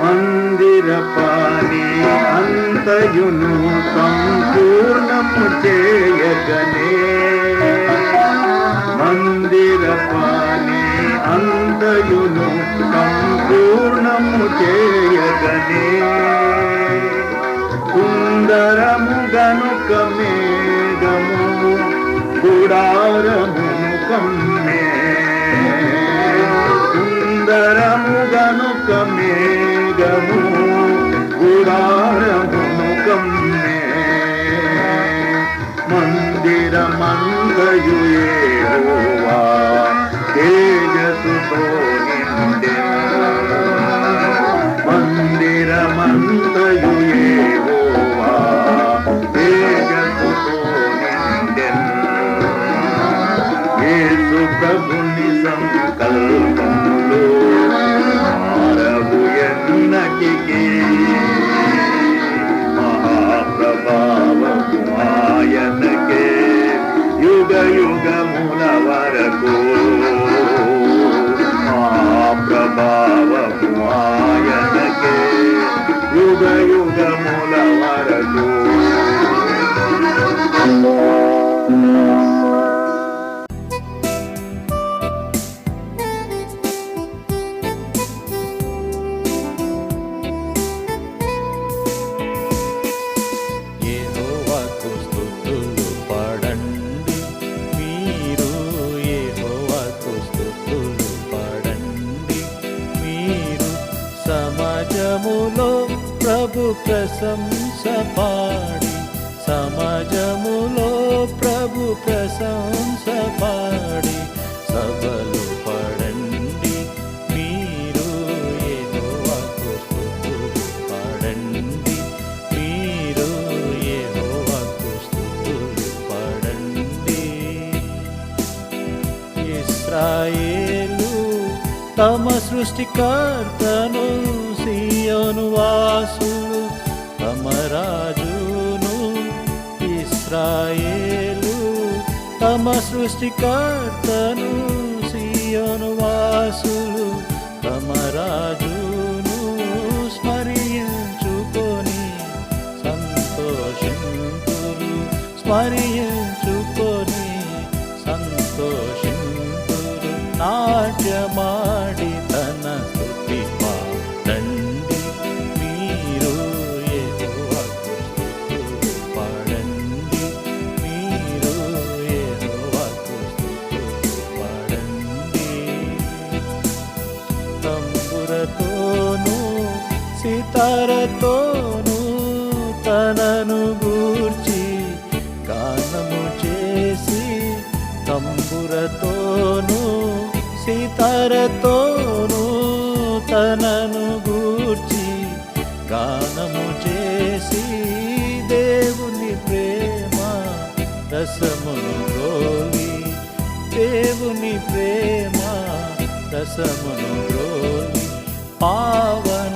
మందిర పాని అంతయును సంపూర్ణము చేయగనే, మందిర పాని అంతయును సంపూర్ణము చేయగనే, సుందరము గనుక మేఘము గుడారమును కమ్మే, సుందరము గనుక మేఘము గుడారమును కమ్మే, మందిరమందయు యెహోవా తేజస్సుతో నిండెను, మందిరమందయు యెహోవా తేజస్సుతో నిండెను, సమాజములో ప్రభు ప్రశంస పాడి, సమాజములో ప్రభు ప్రశంస పాడి, సభలు పడండి మీరు యెహోవాకు స్తుతులు పాడండి, మీరు యెహోవాకు స్తుతులు పాడండి. ఇశ్రాయేలు తమ సృష్టికర్తను, సియోను వాసులు తమ రాజును. ఇశ్రాయేలు తమ సృష్టికర్తను, సియోను వాసులు తమ రాజును స్మరించుకొని సంతోషింతురు, స్మరించుకొని సంతోషింతురు. నాట్యమాడి తన స్తుతి పాడండి, మీరు యెహోవాకు స్తుతులు పాడండి, మీరు యెహోవాకు స్తుతులు పాడండి. తంబురతోను సితారతోను తనను గూర్చి గానము చేసి, తంబురతోను సితారతోను తనను గూర్చి గానము చేసి, దేవుని ప్రేమ రసమును గ్రోలి, దేవుని ప్రేమ రసమును గ్రోలి, పావనాలంకారమును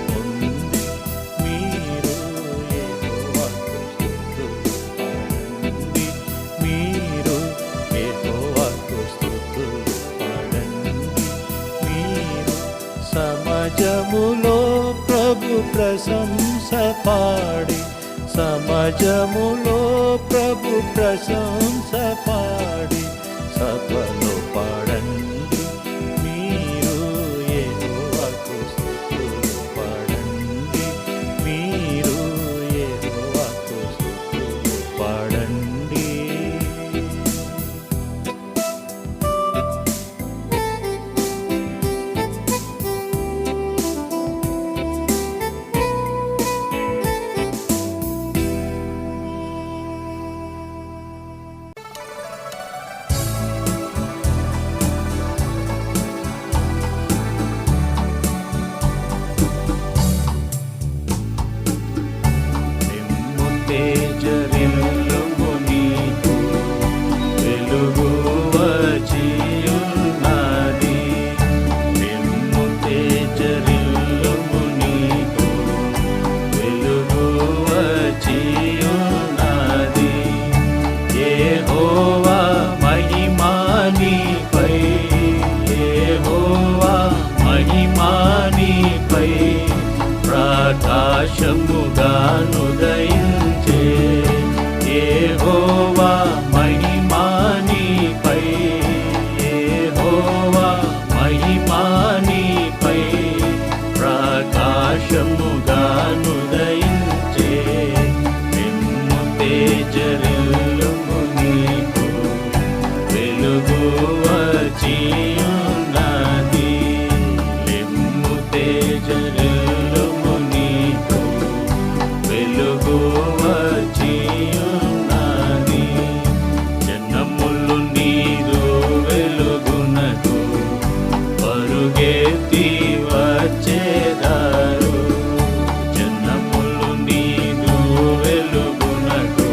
పొంది, మీరు యెహోవాకు స్తుతులు పాడండి, మీరు యెహోవాకు స్తుతులు పాడండి. మీరు సమాజములో ప్రభు ప్రశంస పాడి, సమాజములో ప్రభు ప్రశంస పాడి, సభలో పాడండి, మీరు యెహోవాకు స్తుతులు పాడండి, మీరు యెహోవాకు స్తుతులు పాడండి. నిమ్ము తేజరిల్లుము నీకు, వెలుగు వచ్చియున్నది. నిమ్ము తేజరిల్లుము నీకు, వెలుగు వచ్చియున్నది. యెహోవా మహిమా నీపై, యెహోవా మహిమా నీపై ప్రకాశముగానుదయించే. యెహోవా మహిమా నీపై, యెహోవా మహిమా నీపై ప్రకాశముగానుదయించే. నిమ్ము తేజరిల్లుము నీకు, వెలుగు వచ్చియున్నది. నిమ్ము తేజరిల్లుము నీకు, వెలుగు వచ్చియున్నది. జనములు నీదు వెలుగునకు పరుగెత్తి వచ్చేదారు. జనములు నీదు వెలుగునకు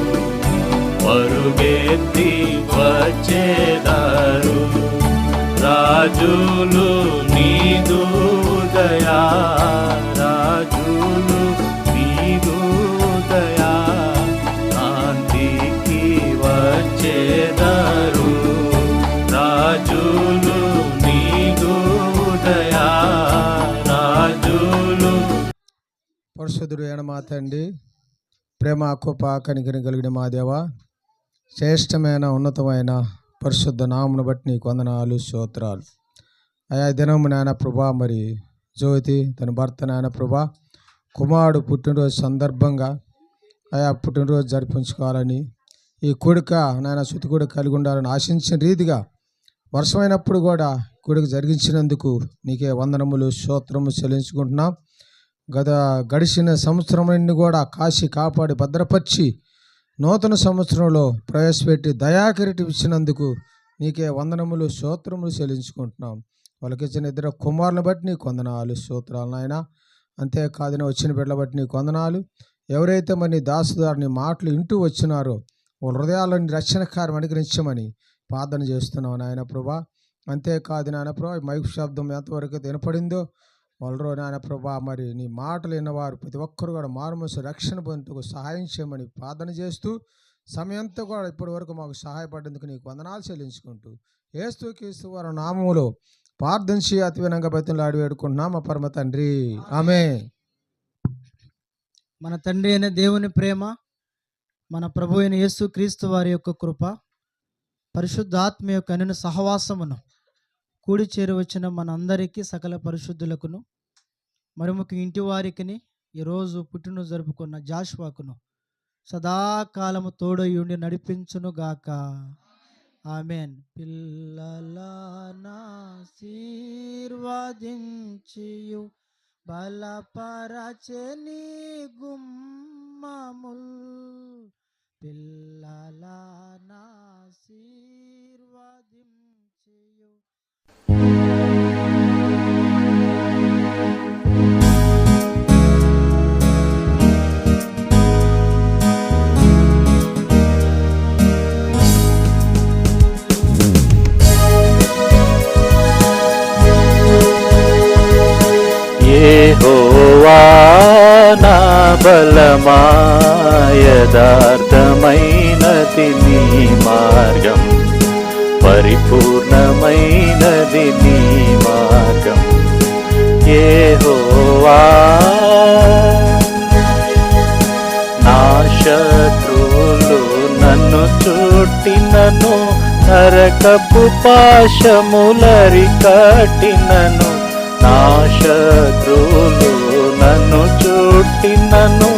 పరుగెత్తి వచ్చేదారు. రాజులు నీదు దయా, రాజులు నీదు దయా కాంతికి వచ్చేదారు. రాజులు నీదు దయా, రాజులు. పరిశుద్ధుడు అయిన మా తండ్రి, ప్రేమ కృప కనికరం కలిగిన మా దేవ, శ్రేష్టమైన ఉన్నతమైన పరిశుద్ధ నామమును బట్టి నీకు వందనాలు, స్తోత్రాలు. ఆయా దినము నాయన ప్రభా, మరి జ్యోతి తన భర్త నాయన ప్రభా కుమారుడు పుట్టినరోజు సందర్భంగా ఆయా పుట్టినరోజు జరిపించుకోవాలని, ఈ కొడుక నాయన శుతి కూడా కలిగి ఉండాలని ఆశించిన రీతిగా వర్షమైనప్పుడు కూడా కూడిక జరిగించినందుకు నీకే వందనములు స్తోత్రము చెల్లించుకుంటున్నాం. గడిచిన సంవత్సరం నుండి కూడా కాచి కాపాడి భద్రపరిచి నూతన సంవత్సరంలో ప్రవేశపెట్టి దయాకిరీటం ఇచ్చినందుకు నీకే వందనములు స్తోత్రములు చెల్లించుకుంటున్నాం. వాళ్ళకి ఇచ్చిన ఇద్దరు కుమారులను బట్టి నీకు వందనాలు స్తోత్రాలు నాయన. అంతేకాదు వచ్చిన బిడ్డల బట్టి నీకు వందనాలు. ఎవరైతే మరి నీ దాసుదారు నీ మాటలు ఇంటూ వచ్చినారో వాళ్ళ హృదయాలను రక్షణ కార్యం అనుగ్రహించమని ప్రార్థన చేస్తున్నావు నాయన ప్రభా. అంతేకాదు నాయన ప్రభా, మైక్ శబ్దం ఎంతవరకు అయితే వినపడిందో వాళ్ళలో నాయన ప్రభా మరి నీ మాటలు విన్నవారు ప్రతి ఒక్కరు కూడా మారుమనసు రక్షణ పొందుటకు సహాయం చేయమని ప్రార్థన చేస్తూ సమయంతో కూడా ఇప్పటి వరకు మాకు సహాయపడేందుకు నీకు వందనాలు చెల్లించుకుంటూ యేసుక్రీస్తు వారి నామములో ప్రార్థించి అతి వినంగా బతిమలాడి వేడుకుంటున్నాం మా పరమ తండ్రి, ఆమేన్. మన తండ్రి అయిన దేవుని ప్రేమ, మన ప్రభు అయిన యేసుక్రీస్తు వారి యొక్క కృప, పరిశుద్ధాత్మ యొక్క అను సహవాసమును కూడి చేరి వచ్చిన మనందరికీ సకల పరిశుద్ధులకును మరి ముఖ్య ఇంటి వారికిని ఈరోజు పుట్టినరోజు జరుపుకున్న జాషువాకును సదాకాలము తోడై ఉండి నడిపించును గాక. ఆమెన్. పిల్లలాశీర్వదించియు బలపరచని గుమ్మముల్ పిల్లలాశీర్వదించియు. యెహోవా నా బలమా, యథార్థమైనది నీ మార్గం, పరిపూర్ణమైనది నీ మార్గం. యెహోవా నా శత్రువులు నన్ను చుట్టినను, నరకపు పాశములరికట్టినను. నా శత్రువులు నన్ను చుట్టినను,